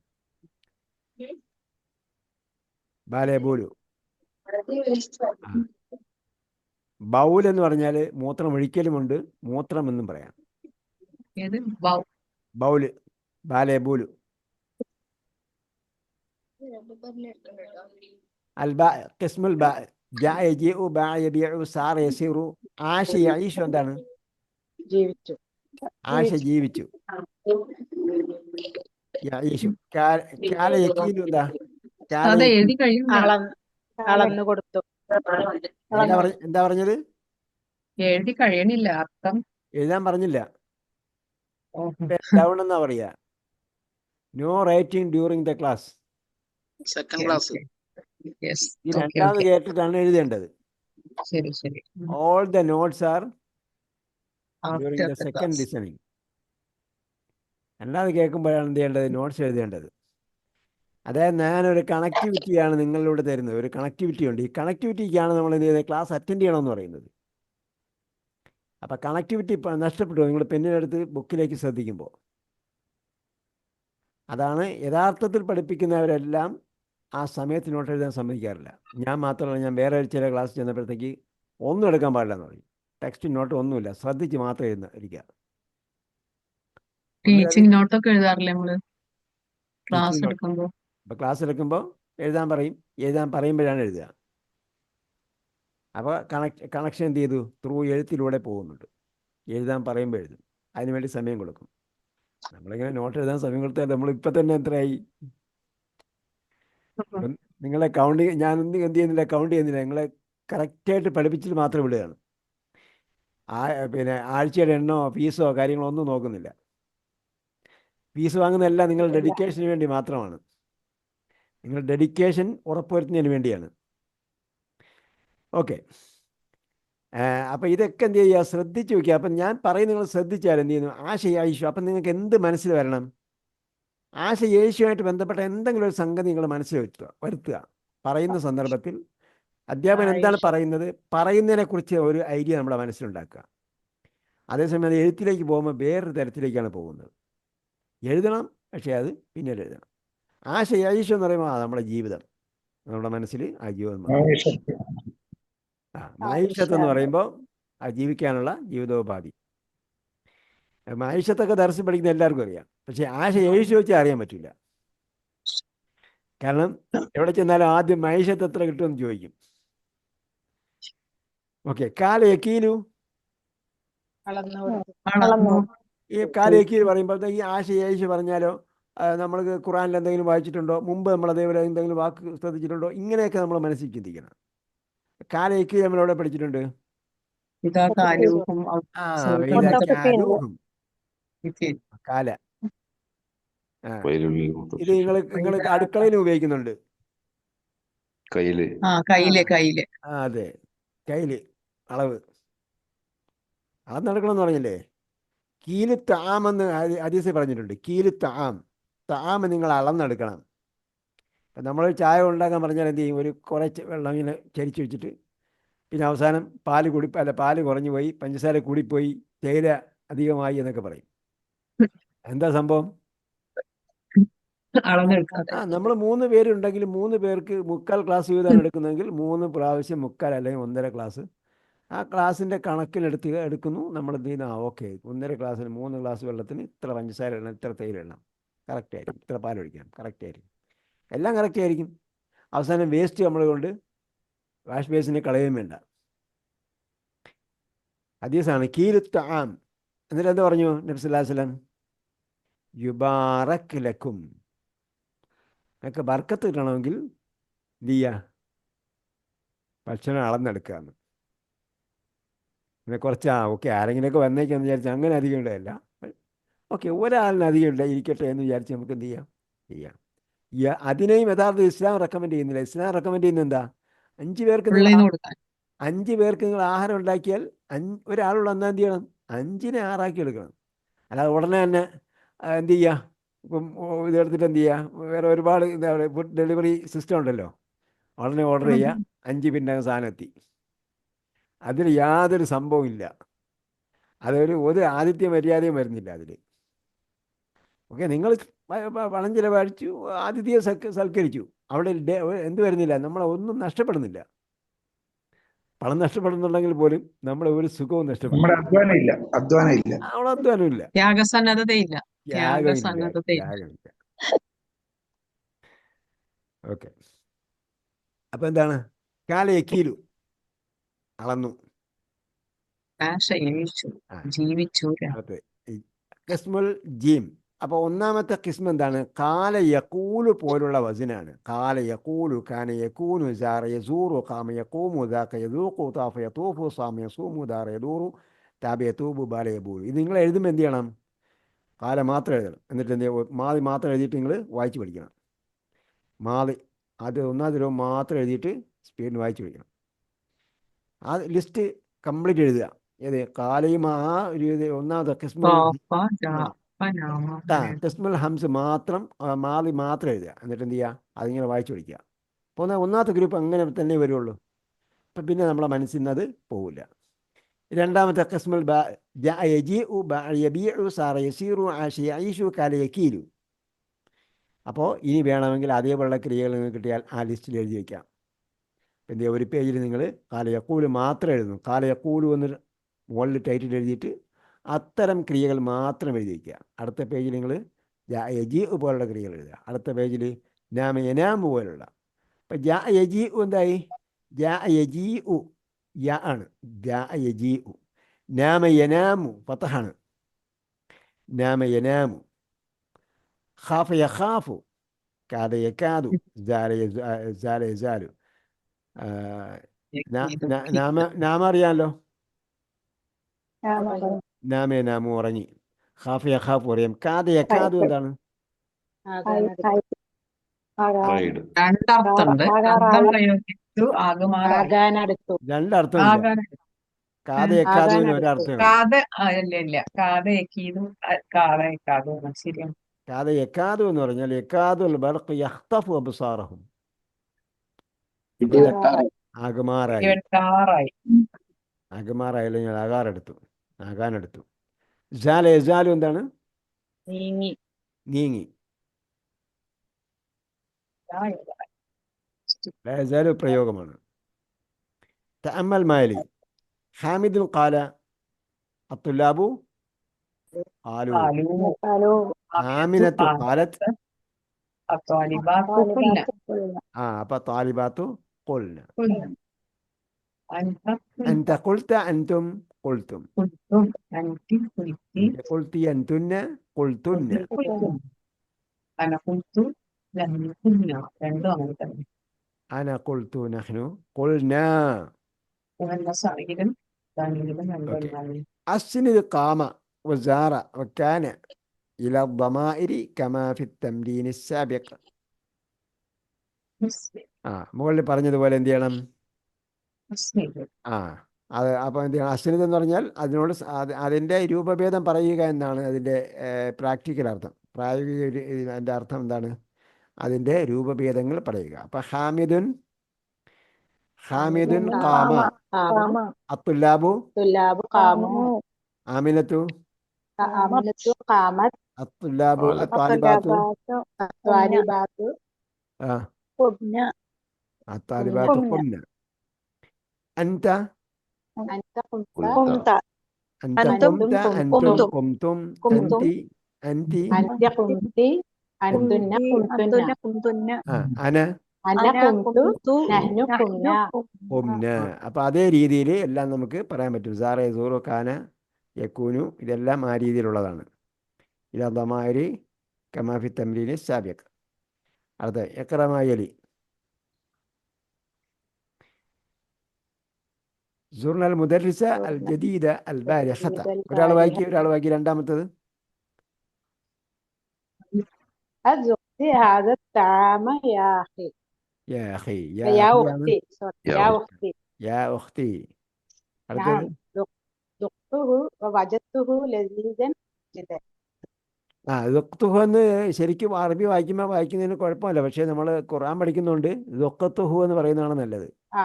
ബാലയബൂലു. ബൗൽ എന്ന് പറഞ്ഞാൽ മൂത്രം ഒഴിക്കലുമുണ്ട്, മൂത്രം എന്നും പറയാം. ബൗല്, ബാലയബൂലു. ഖിസ്മുൽ ബാ, ജാഅ യജീഉ, ബാഅ യബീഉ, സാറ യസീറു, ആശ യഈഷു എന്താണ്? ജീവിച്ചു. ആശ ജീവിച്ചു. യഈഷു. കാല യകീലു എന്താ? അളന്നു കൊടുത്തു. എന്താ പറഞ്ഞത്? എഴുതി കഴിയണില്ല അർത്ഥം. എഴുതാൻ പറഞ്ഞില്ല. ഡൗൺ എന്നാ പറയാ. No writing during the class. Second class. ഈ രണ്ടാമത് കേട്ടിട്ടാണ് എഴുതേണ്ടത്. All the notes are during the second listening. രണ്ടാമത് കേൾക്കുമ്പോഴാണ് എന്ത് ചെയ്യേണ്ടത്? നോട്ട്സ് എഴുതേണ്ടത്. അതായത് ഞാനൊരു കണക്ടിവിറ്റിയാണ് നിങ്ങളിലൂടെ തരുന്നത്. ഒരു കണക്ടിവിറ്റി ഉണ്ട്. ഈ കണക്ടിവിറ്റിക്കാണ് നമ്മൾ എന്ത് ചെയ്യുന്നത്? ക്ലാസ് അറ്റൻഡ് ചെയ്യണമെന്ന് പറയുന്നത്. അപ്പം കണക്ടിവിറ്റി നഷ്ടപ്പെട്ടു നിങ്ങൾ പെന്നിനെടുത്ത് ബുക്കിലേക്ക് ശ്രദ്ധിക്കുമ്പോൾ. അതാണ് യഥാർത്ഥത്തിൽ പഠിപ്പിക്കുന്നവരെല്ലാം ആ സമയത്ത് നോട്ട് എഴുതാൻ സമ്മതിക്കാറില്ല. ഞാൻ മാത്രമല്ല, ഞാൻ വേറെ ചില ക്ലാസ് ചെന്നപ്പോഴത്തേക്ക് ഒന്നും എടുക്കാൻ പാടില്ല എന്ന് പറയും. ടെക്സ്റ്റ് നോട്ട് ഒന്നുമില്ല, ശ്രദ്ധിച്ച് മാത്രം ഇരിക്കുക. ടീച്ചിങ് നോട്ടൊക്കെ എഴുതാറില്ല നമ്മള് ക്ലാസ് എടുക്കുമ്പോൾ. അപ്പോൾ ക്ലാസ് എടുക്കുമ്പോൾ എഴുതാൻ പറയും. എഴുതാൻ പറയുമ്പോഴാണ് എഴുതുക. അപ്പോൾ കണക്ഷൻ എന്ത് ചെയ്തു? ത്രൂ എഴുത്തിലൂടെ പോകുന്നുണ്ട്. എഴുതാൻ പറയുമ്പോൾ എഴുതും. അതിനുവേണ്ടി സമയം കൊടുക്കും. നമ്മളിങ്ങനെ നോട്ട് എഴുതാൻ സമയം കൊടുത്താൽ നമ്മളിപ്പോൾ തന്നെ എത്രയായി? നിങ്ങളെ ഞാനൊന്നും എന്ത് ചെയ്യുന്നില്ല, കൗണ്ട് ചെയ്യുന്നില്ല. നിങ്ങളെ കറക്റ്റായിട്ട് പഠിപ്പിച്ചിട്ട് മാത്രം വിടുകയാണ്. പിന്നെ ആഴ്ചയുടെ എണ്ണോ ഫീസോ കാര്യങ്ങളോ ഒന്നും നോക്കുന്നില്ല. ഫീസ് വാങ്ങുന്നതെല്ലാം നിങ്ങളുടെ ഡെഡിക്കേഷന് വേണ്ടി മാത്രമാണ്. നിങ്ങളുടെ ഡെഡിക്കേഷൻ ഉറപ്പുവരുത്തുന്നതിന് വേണ്ടിയാണ്. ഓക്കെ. അപ്പം ഇതൊക്കെ എന്ത് ചെയ്യുക? ശ്രദ്ധിച്ച് വയ്ക്കുക. അപ്പം ഞാൻ പറയും, നിങ്ങൾ ശ്രദ്ധിച്ചാൽ എന്ത് ചെയ്യുന്നു? ആശ യേശു. അപ്പം നിങ്ങൾക്ക് എന്ത് മനസ്സിൽ വരണം? ആശ യേശുവായിട്ട് ബന്ധപ്പെട്ട എന്തെങ്കിലും ഒരു സംഗതി നിങ്ങൾ മനസ്സിൽ വരുത്തുക. പറയുന്ന സന്ദർഭത്തിൽ അധ്യാപകൻ എന്താണ് പറയുന്നത്, പറയുന്നതിനെക്കുറിച്ച് ഒരു ഐഡിയ നമ്മുടെ മനസ്സിലുണ്ടാക്കുക. അതേസമയം അത് എഴുത്തിലേക്ക് പോകുമ്പോൾ വേറൊരു തരത്തിലേക്കാണ് പോകുന്നത്. എഴുതണം, പക്ഷേ അത് പിന്നീട് എഴുതണം. ആശ യേശു എന്ന് പറയുമ്പോൾ നമ്മുടെ ജീവിതം, നമ്മുടെ മനസ്സിൽ ആ ജീവിതം. മൈഷത്ത് എന്ന് പറയുമ്പോൾ ആ ജീവിക്കാനുള്ള ജീവിതോപാധി. മൈഷത്തൊക്കെ ദർശനം പഠിക്കുന്ന എല്ലാവർക്കും അറിയാം. പക്ഷേ ആശ യേശു വെച്ചാൽ അറിയാൻ പറ്റില്ല. കാരണം എവിടെ ചെന്നാലും ആദ്യം മൈഷത്ത് എത്ര കിട്ടുമെന്ന് ചോദിക്കും. ഓക്കെ. കാല യക്കീലു, ഈ കാല യക്കീൽ പറയുമ്പോഴത്തേക്ക് ഈ ആശ യേശു പറഞ്ഞാലോ, നമ്മൾക്ക് ഖുറാനിൽ എന്തെങ്കിലും വായിച്ചിട്ടുണ്ടോ, മുമ്പ് നമ്മൾ അതേപോലെ എന്തെങ്കിലും വാക്ക് ശ്രദ്ധിച്ചിട്ടുണ്ടോ, ഇങ്ങനെയൊക്കെ നമ്മൾ മനസ്സിൽ ചിന്തിക്കണം. കാല യക്കീൽ നമ്മളെവിടെ പഠിച്ചിട്ടുണ്ട്? കാല. ഇത് നിങ്ങൾ അടുക്കളയിൽ ഉപയോഗിക്കുന്നുണ്ട്. കയ്യില്. അതെ, കയ്യില് അളവ് നടക്കണമെന്ന് പറഞ്ഞില്ലേ? കീലു താമെന്ന് ഹദീസിൽ പറഞ്ഞിട്ടുണ്ട്. കീലു താമ് നിങ്ങൾ അളന്നെടുക്കണം. ഇപ്പം നമ്മളൊരു ചായ ഉണ്ടാക്കാൻ പറഞ്ഞാൽ എന്ത് ചെയ്യും? ഒരു കുറച്ച് വെള്ളം ഇങ്ങനെ ചരിച്ച് വെച്ചിട്ട് പിന്നെ അവസാനം പാല് കുറഞ്ഞു പോയി, പഞ്ചസാര കൂടിപ്പോയി, തേയില അധികമായി എന്നൊക്കെ പറയും. എന്താ സംഭവം? അളന്നെടുക്കാതെ. നമ്മൾ 3 പേരുണ്ടെങ്കിൽ 3 പേർക്ക് 3/4 ഗ്ലാസ് വീതമാണ് എടുക്കുന്നതെങ്കിൽ 3 പ്രാവശ്യം 3/4 അല്ലെങ്കിൽ 1.5 ഗ്ലാസ് ആ ഗ്ലാസിൻ്റെ എടുക്കുന്നു. നമ്മൾ എന്ത് ചെയ്യുന്നു? ഓക്കെ, 1.5 ഗ്ലാസ്സിന് 3 ഗ്ലാസ് വെള്ളത്തിന് ഇത്ര പഞ്ചസാര ഇടണം, ഇത്ര തേയില ഇടണം, കറക്റ്റ് ആയിരിക്കും. ഇത്ര പാലൊഴിക്കണം, കറക്റ്റ് ആയിരിക്കും. എല്ലാം കറക്റ്റ് ആയിരിക്കും. അവസാനം വേസ്റ്റ് നമ്മൾ കൊണ്ട് വാഷ് ബേസിനെ കളയുകയും വേണ്ട. ഹദീസാണ് കീലു തആം. എന്നിട്ട് എന്താ പറഞ്ഞു നബി സല്ലല്ലാഹു അലൈഹി വസല്ലം? യുബാറക് ലക്കും, നിങ്ങൾക്ക് ബർക്കത്ത് കിട്ടണമെങ്കിൽ എന്ത് ചെയ്യുക? ഭക്ഷണം അളന്നെടുക്കുകയെന്ന്. പിന്നെ കുറച്ച് ഓക്കെ ആരെങ്കിലുമൊക്കെ വന്നേക്കാന്ന് വിചാരിച്ച് അങ്ങനെ അധികം ഇടയല്ല. ഓക്കെ, ഒരാളിന് അധികം ഇരിക്കട്ടെ എന്ന് വിചാരിച്ച് നമുക്ക് എന്ത് ചെയ്യാം. അതിനെയും യഥാർത്ഥ ഇസ്ലാം റെക്കമെൻഡ് ചെയ്യുന്നില്ല. ഇസ്ലാം റെക്കമെൻഡ് ചെയ്യുന്നത് എന്താ? 5 പേർക്ക് ഉള്ളേന്ന് കൊടുക്കാൻ. 5 പേർക്ക് നിങ്ങൾ ആഹാരം ഉണ്ടാക്കിയാൽ ഒരാളുള്ള എന്നാൽ എന്ത് ചെയ്യണം? 5നെ 6 ആക്കി എടുക്കണം. അല്ലാതെ ഉടനെ തന്നെ എന്ത് ചെയ്യുക? ഇപ്പം ഇതെടുത്തിട്ട് എന്ത് ചെയ്യുക? വേറെ ഒരുപാട് എന്താ പറയുക, ഫുഡ് ഡെലിവറി സിസ്റ്റം ഉണ്ടല്ലോ. ഉടനെ ഓർഡർ ചെയ്യുക, 5 മിനിറ്റ് സാധനം എത്തി. അതിൽ യാതൊരു സംഭവവും ഇല്ല. ഒരു ആതിഥ്യ മര്യാദയും വരുന്നില്ല അതിൽ. ഓക്കെ, നിങ്ങൾ പണം ചിലവഴിച്ചു, ആതിഥ്യെ സൽക്കരിച്ചു, അവിടെ എന്ത് വരുന്നില്ല, നമ്മളെ ഒന്നും നഷ്ടപ്പെടുന്നില്ല. പണം നഷ്ടപ്പെടുന്നുണ്ടെങ്കിൽ പോലും നമ്മളെ ഒരു സുഖവും നഷ്ടപ്പെടും. നമ്മുടെ അധ്വാനം ഇല്ല. അവിടെ അധ്വാനമില്ല, ത്യാഗസന്നദ്ധതയില്ല. ത്യാഗമില്ല. ഓക്കെ, അപ്പൊ എന്താണ്? കാലയക്കീലു അളന്നു, ജീവിച്ചു. കിസ്മുൽ ജീം. അപ്പോൾ ഒന്നാമത്തെ കിസ്മ എന്താണ്? കാല യക്കൂലു പോലുള്ള വസിനാണ്. കാല യക്കൂലു, കാന യക്കൂനു, സാറ യസൂറു, കാമ യക്കൂമു, ദാക്ക യദൂഖു, താഫ യതൂഫു, സാമ യസൂമു, ദാറ യദൂറു, താബ യതൂബു, ബാല യബൂലു. ഇത് നിങ്ങൾ എഴുതുമ്പോൾ എന്ത് ചെയ്യണം? കാല മാത്രം എഴുതണം. എന്നിട്ട് എന്ത് ചെയ്യുക? മാതി മാത്രം എഴുതിയിട്ട് നിങ്ങൾ വായിച്ച് പഠിക്കണം. മാതി അത് ഒന്നാമത്തെ മാത്രം എഴുതിയിട്ട് സ്പീഡിന് വായിച്ച് പഠിക്കണം. ആ ലിസ്റ്റ് കംപ്ലീറ്റ് എഴുതുക. ഏത് കാലയും ആ ഒരു ഒന്നാമത്തെ കിസ്മുൽ ഹംസ് മാത്രം, മാതി മാത്രം എഴുതുക. എന്നിട്ട് എന്ത് ചെയ്യുക? അതിങ്ങനെ വായിച്ചു പഠിക്കുക. അപ്പോൾ ഒന്നാമത്തെ ഗ്രൂപ്പ് അങ്ങനെ തന്നെ വരുള്ളൂ. അപ്പം പിന്നെ നമ്മളെ മനസ്സിൽ നിന്ന് അത് പോവില്ല. രണ്ടാമത്തെ കിസ്മുൽ കാലയക്കീലു. അപ്പോൾ ഇനി വേണമെങ്കിൽ അതേപോലുള്ള ക്രിയകൾ നിങ്ങൾക്ക് കിട്ടിയാൽ ആ ലിസ്റ്റിൽ എഴുതി വയ്ക്കാം. എന്ത് ചെയ്യുക? ഒരു പേജിൽ നിങ്ങൾ കാലയക്കൂല് മാത്രം എഴുതുന്നു. കാലയക്കൂല് എന്ന് മുകളിൽ ടൈറ്റിൽ എഴുതിയിട്ട് അത്തരം ക്രിയകൾ മാത്രം എഴുതി വയ്ക്കുക. അടുത്ത പേജിൽ നിങ്ങൾ യജീ പോലുള്ള ക്രിയകൾ എഴുതുക. അടുത്ത പേജിൽ നാമ യനാമു പോലുള്ള. അപ്പം യജീ എന്തായി? യജീ ആണ്. യജീ. നാമ യനാമു ഫതഹാണ്. നാമ യനാമു. ഖാഫ യഖാഫു, കാദ യകാദു, സാല യസാലു. നാമ അറിയാമല്ലോ. നാമേ നാമു ഉറങ്ങി. ഖാഫ യഖാഫു അറിയാം. കാദ യകാദു എന്താണ്? രണ്ടർത്ഥമില്ല. കാദ യക്കാദുവിന് ഒരർത്ഥം. കാദ യക്കാദു എന്ന് പറഞ്ഞാൽ യക്കാദുൽ ബർഖ് യഖ്തഫു അബ്സാറഹും. ആകമാറായി ആകാനെടുത്തു. ജാല യജാലു എന്താണ്? നീങ്ങി. യജാലു പ്രയോഗമാണ്. തഅമ്മൽ മാലി. ഹാമിദുൽ ഖാല അത്തുല്ലാബു ഖാലു. ആമിനത്തു ഖാലത്ത്. അപ്പൊ താലിബാത്തു ഖുൽന. അൻത ഖുൽത അൻതും ഖുൽതും. ഖുൽതി അൻതുന്ന ഖുൽതുന്ന. അന ഖുൽതു നഹ്നു ഖുൽനാ. അസ്നിദ് ഖാമ വസാറ വകാന ഇല الضمائر كما في التمرين السابق. മുകളിൽ പറഞ്ഞതുപോലെ എന്ത് ചെയ്യണം? അത് അപ്പോൾ എന്ത് ചെയ്യണം? അസ്നിദ് എന്ന് പറഞ്ഞാൽ അതിനോട് അതിൻ്റെ രൂപഭേദം പറയുക എന്നാണ് അതിൻ്റെ പ്രാക്ടിക്കൽ അർത്ഥം. പ്രായോഗിക അതിൻ്റെ അർത്ഥം എന്താണ്? അതിൻ്റെ രൂപഭേദങ്ങൾ പറയുക. അപ്പം ഹാമിദുൻ ഹാമിദുൻ ഖാമ, കാമ അത്തുല്ലാബു തുല്ലാബു കാമു ആമിനത്തു, അമിനത്തു കാമത് അത്തുല്ലാബു ഖാലത്ത്. അത്താലിബാത്തു, ത്വാലിബാത്തു ആ കുബ്ന അത്താലിബാത്തു ഖുംന. അൻത അൻത കുംത കുൽത്ത. അൻത അൻതും ഖുംത, ഖുംതും. അൻതും ഖുംതും, ഖുംതും. അൻതി അൻതി, അൻത കുംതി അൻതുന്ന കുംതുന്ന കുന്തുന്ന അന അന കുംതു നഹ്നു കുംന ഖുംന. അപ്പോൾ അതേ രീതിയിൽ എല്ലാം നമുക്ക് പറയാൻ പറ്റും. സാറ യസൂറു കാന യക്കൂനു, ഇതെല്ലാം ആ രീതിയിലുള്ളതാണ്. ഇലാ ദമായിരി കമാഫി തംരീനി സാബിഖ്. അടുത്ത ഇഖ്റമായലി സുർന അൽ മുദർരിസ അൽ ജദീദ അൽ ബാരിഖത. ഒരാൾ വായിക്കി രണ്ടാമത്തത്. അസ്ഖി ഹാദ തആമ യാ അഖി യാ അഖി, യാ അഖിയാണ്. ഉഖ്തി സോറി യാ ഉഖ്തി യാ ഉഖ്തി. അടുത്തത് ദുഖ്തുഹു വജദ്തുഹു ലസീദൻ ജിദൻ. ദുഖ്തുഹു എന്ന് ശരിക്കും അറബി വായിക്കുന്നതിന് കുഴപ്പമില്ല. പക്ഷേ നമ്മൾ ഖുർആൻ പഠിക്കുന്നുണ്ട് ദുഖ്തുഹു എന്ന് പറയുന്നതാണ് നല്ലത്. ആ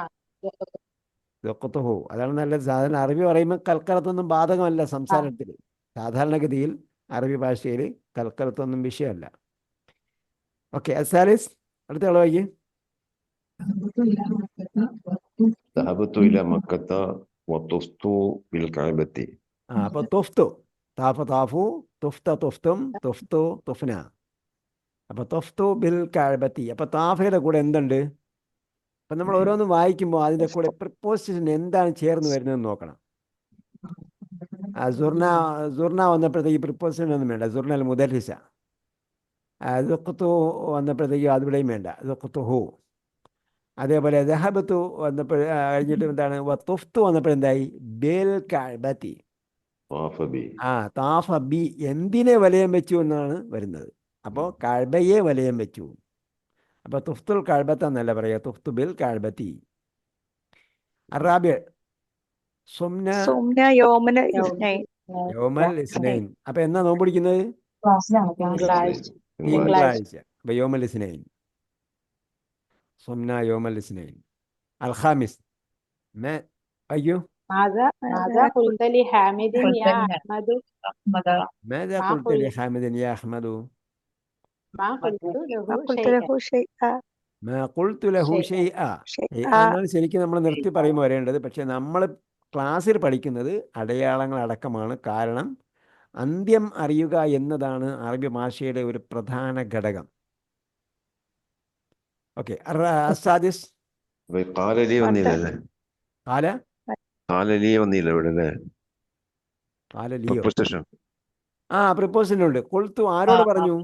ദുഖ്തുഹു അതാണ് നല്ലത്. സാധാരണ അറബി പറയുമ്പോൾ കൽക്കലത്തൊന്നും ബാധകമല്ല സംസാരത്തിൽ. സാധാരണഗതിയിൽ അറബി ഭാഷയിൽ കൽക്കലത്തൊന്നും വിഷയമല്ല. ഓക്കെ, അസാലിസ് അടുത്ത ആൾ വായിക്കും. ذهبت إلى مكة وطفت بالكعبة. അപ്പോൾ തുഫ്തു, താഫ താഫു, തുഫ്ത തുഫ്തും, തുഫ്തു തുഫ്ന. അപ്പോൾ തുഫ്തു ബിൽ കഅബത്തി. അപ്പോൾ താഫയുടെ കൂടെ എന്തുണ്ട്? അപ്പം നമ്മൾ ഓരോന്ന് വായിക്കുമ്പോൾ അതിൻ്റെ കൂടെ പ്രിപ്പോസിഷൻ എന്താണ് ചേർന്ന് വരുന്നതെന്ന് നോക്കണം. സുർന വന്നപ്പോഴത്തേക്ക് പ്രിപ്പോസിഷൻ ഒന്നും വേണ്ട. സുർനൽ മുദർരിസ. ദുഖ്തു വന്നപ്പോഴത്തേക്ക് അതിവിടെയും വേണ്ട. ദുഖ്തുഹു. അതേപോലെ ദഹബത്തു വന്നപ്പോൾ കഴിഞ്ഞിട്ട് എന്താണ്? തുഫ്തു വന്നപ്പോഴെന്തായി? ബിൽ കഅബത്തി. طاف بي. താഫ ബി, എന്തിനെ വലയം വെച്ചു എന്നാണ് വരുന്നത്. അപ്പോൾ കഅബയെ വലയം വെച്ചു. അപ്പോൾ തുഫ്തുൽ കഅബത്ത എന്നല്ല പറയുക, തുഫ്തു ബിൽ കഅബത്തി. അറാബിയ സുംന യോമന ഇസ്നൈൻ. യോമൽ ഇസ്നൈൻ. അപ്പോൾ എന്നാ നോമ്പ് പിടിക്കുന്നത്? തിങ്കളാഴ്ച തിങ്കളാഴ്ച. അപ്പോൾ യോമൽ ഇസ്നൈൻ. സുംന യോമൽ ഇസ്നൈൻ. അൽ ഖാമിസ് അയ്യോ ماذا قلت لحامد يا أحمد ماذا ما قلت قلت لحامد يا أحمد؟ ما قلت قلت له له شيئا ما قلت له شيئا. شيئا. എന്നാണ് ശരിക്കും നമ്മൾ നിർത്തി പറയുമ്പോൾ വരേണ്ടത്. പക്ഷേ നമ്മൾ ക്ലാസ്സിൽ പഠിക്കുന്നത് അടയാളങ്ങളടക്കമാണ്. കാരണം അന്ത്യം അറിയുക എന്നതാണ് അറബി ഭാഷയുടെ ഒരു പ്രധാന ഘടകം. ഓക്കെ, അസാദിസ് قال لي വന്നില്ലല്ലേ? കാല قال لي വന്നില്ല ഇവിടെ അല്ലേ? കാലലിയോ? Preposition. പ്രിപ്പോസിനുണ്ട്. കൊളുത്തു ആരോട് പറഞ്ഞു?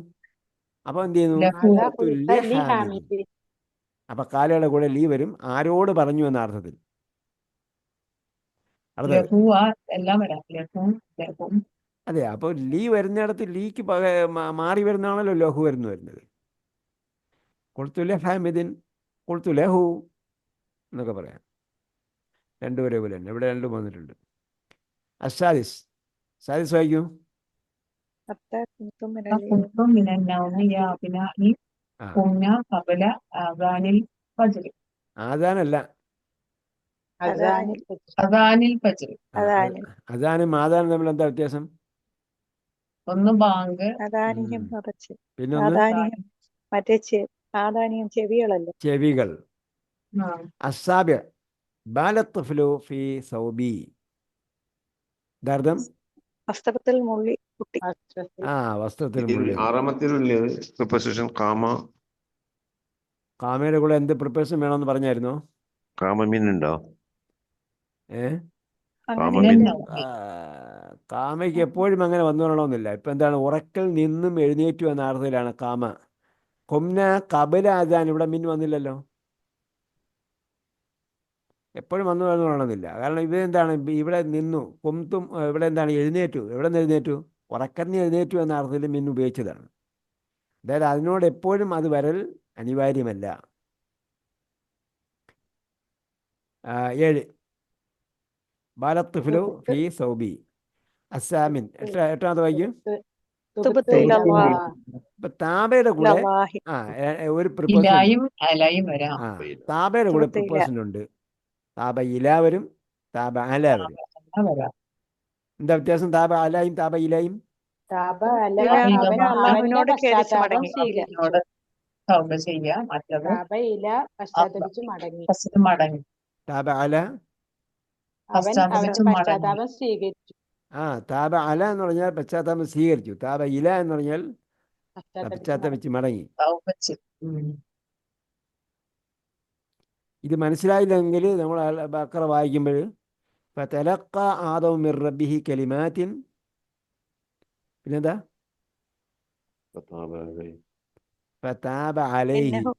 അപ്പൊ എന്ത് ചെയ്യുന്നു? ماذا കൊളുത്തു قلت ലഹാമിദ്. لحامد അപ്പൊ കാലയുടെ കൂടെ ലീ വരും. ആരോട് പറഞ്ഞു എന്ന അർത്ഥത്തിൽ. അടുത്തത് എല്ലാം വരാം. ലഹും അതെ. അപ്പോൾ ലീ വരുന്നിടത്ത് ലീക്ക് മാറി വരുന്നതാണല്ലോ ലഹു വരുന്നത്. കൊളുത്തു ലഹാമിദിൻ, കൊളുത്തു ലഹു എന്നൊക്കെ പറയാം. രണ്ടുപേരെ പോലെ തന്നെ ഇവിടെ രണ്ടും വന്നിട്ടുണ്ട്. അസാദിസ് വായിക്കൂ. حتى كنتم من النوم يا أبنائي قمنا قبل آذان الفجر. ആദാനല്ല, أذان الفجر. അദാനും ആദാനും തമ്മിൽ എന്താ വ്യത്യാസം? ഒന്ന് ബാങ്ക്, പിന്നൊന്ന് മറ്റേ ആദാനിയം ചെവികളല്ലേ? ചെവികൾ. അസാബിഅ ബാലത്തുഫ്ലു ഫി സൗബി. ദർദം വസ്ത്രത്തിൽ മുള്ളി കുട്ടി. വസ്ത്രത്തിൽ ഇതിൽ മുള്ളി. ആറാമത്തിലുള്ള preposition കാമ. കാമയുടെ കൂടെ എന്ത് പ്രിപ്പറേഷൻ വേണമെന്ന് പറഞ്ഞായിരുന്നോ? കാമമീൻ ഉണ്ടോ? കാമയ്ക്ക് എപ്പോഴും അങ്ങനെ വന്നു വരണമെന്നില്ല. ഇപ്പം എന്താണ്? ഉറക്കൽ നിന്നും എഴുന്നേറ്റു എന്ന അർത്ഥത്തിലാണ് കാമ. കൊംന കബല ആദാൻ ഇവിടെ മിൻ വന്നില്ലല്ലോ. എപ്പോഴും വന്നു വരണമെന്നില്ല. കാരണം ഇത് എന്താണ്? ഇവിടെ നിന്നു കൊംത്തും ഇവിടെ എന്താണ്? എഴുന്നേറ്റു. എവിടെ നിന്ന് എഴുന്നേറ്റു? ഉറക്കത്തിന് എഴുന്നേറ്റു എന്ന അർത്ഥത്തിൽ മിൻ ഉപയോഗിച്ചതാണ്. അതായത് അതിനോട് എപ്പോഴും അത് വരൽ അനിവാര്യമല്ല. 7 ബാലത്തുഫിലു ഫി സൗബി. അസാമിൻ എട്ടാമത്തെ വായിക്കും. തുബത്ത് ഇലല്ലാ ഇപ്പൊ താബയുടെ കൂടെ ഇലല്ലാഹി ഒരു പ്രിപ്പോസിഷൻ ഉണ്ട്. ഇലായും അലായും വരാം. ആ താബയുടെ കൂടെ തുബത്ത് ഇല പ്രിപ്പോസിഷൻ ഉണ്ട്. താബ ഇല വരും, താബ അല വരും. വരാം. എന്താ വ്യത്യാസം താബ അലായും താബ ഇലായും? താബ അല ഇല അവൻ അവൻ അവന്റെ അള്ളാഹുവിനോട് ഖേദിച്ച് പശ്ചാത്താപം മടങ്ങി. സ്വീകരിച്ചു. അവനോട് തൗബ ചെയ്യാം. മറ്റത് താബ ഇല പശ്ചാത്തപിച്ചു മടങ്ങി. ഫസ്റ്റ് മടങ്ങി. താബ അല അവൻ പശ്ചാത്തപിച്ച് മടങ്ങി. പശ്ചാത്താപം സ്വീകരിച്ചു. താബ അല എന്ന് പറഞ്ഞാൽ പശ്ചാത്താപം സ്വീകരിച്ചു. താബ ഇല എന്ന് പറഞ്ഞാൽ പശ്ചാത്തപിച്ചു പശ്ചാത്തപിച്ച് മടങ്ങി. തൗബ ചെയ്യും. ഇത് മനസ്സിലായില്ലെങ്കിൽ നമ്മൾ ബഖറ വായിക്കുമ്പോൾ ഫതലഖ ആദമു മിർ റബ്ബിഹി കലിമാത്തിൻ, പിന്നെന്താ ഫതാബ അലൈഹി. ഇന്നഹു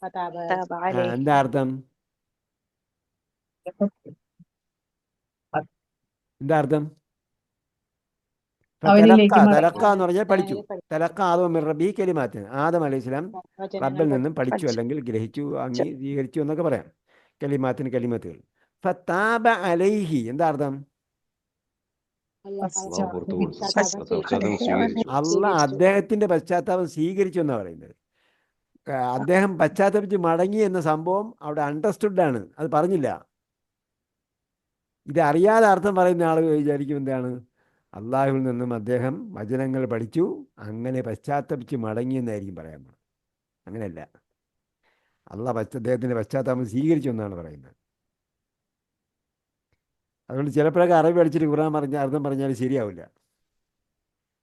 ഫതാബ തബ അലൈഹി. എന്താ അർത്ഥം? എന്താ അർത്ഥം? അവനിലേക്ക് മടങ്ങി. തലക്ക എന്ന് പറഞ്ഞാൽ പഠിച്ചു. പഠിച്ചു. തലക്ക ആദം മിർ റബ്ബിഹി കലിമാത്തിൻ, ആദം അലൈഹി സ്വലാം വചനങ്ങൾ റബ്ബിൽ നിന്നും പഠിച്ചു, പഠിച്ചു. അല്ലെങ്കിൽ ഗ്രഹിച്ചു, അംഗീകരിച്ചു എന്നൊക്കെ പറയാം. കലിമാത്തിന് കലിമത്തുകൾ. ഫതാബ അലൈഹി എന്താ അർത്ഥം? അള്ളാഹ് അദ്ദേഹത്തിന്റെ പശ്ചാത്താപം സ്വീകരിച്ചു എന്നാണ് പറയുന്നത്. അദ്ദേഹം പശ്ചാത്തപിച്ച് മടങ്ങി എന്ന സംഭവം അവിടെ അണ്ടർസ്റ്റുഡ് ആണ്, അത് പറഞ്ഞില്ല. ഇത് അറിയാതെ അർത്ഥം പറയുന്ന ആൾ വിചാരിക്കും എന്താണ്, അള്ളാഹുവിൽ നിന്നും അദ്ദേഹം വചനങ്ങൾ പഠിച്ചു, അങ്ങനെ പശ്ചാത്തപിച്ച് മടങ്ങി എന്നായിരിക്കും പറയാൻ പോകുന്നത്. അങ്ങനെയല്ല, അള്ളാഹ് അദ്ദേഹത്തിൻ്റെ പശ്ചാത്താപം സ്വീകരിച്ചു എന്നാണ് പറയുന്നത്. അതുകൊണ്ട് ചിലപ്പോഴൊക്കെ അറബി പഠിച്ചിട്ട് ഖുർആൻ പറഞ്ഞ അർത്ഥം പറഞ്ഞാൽ ശരിയാവില്ല.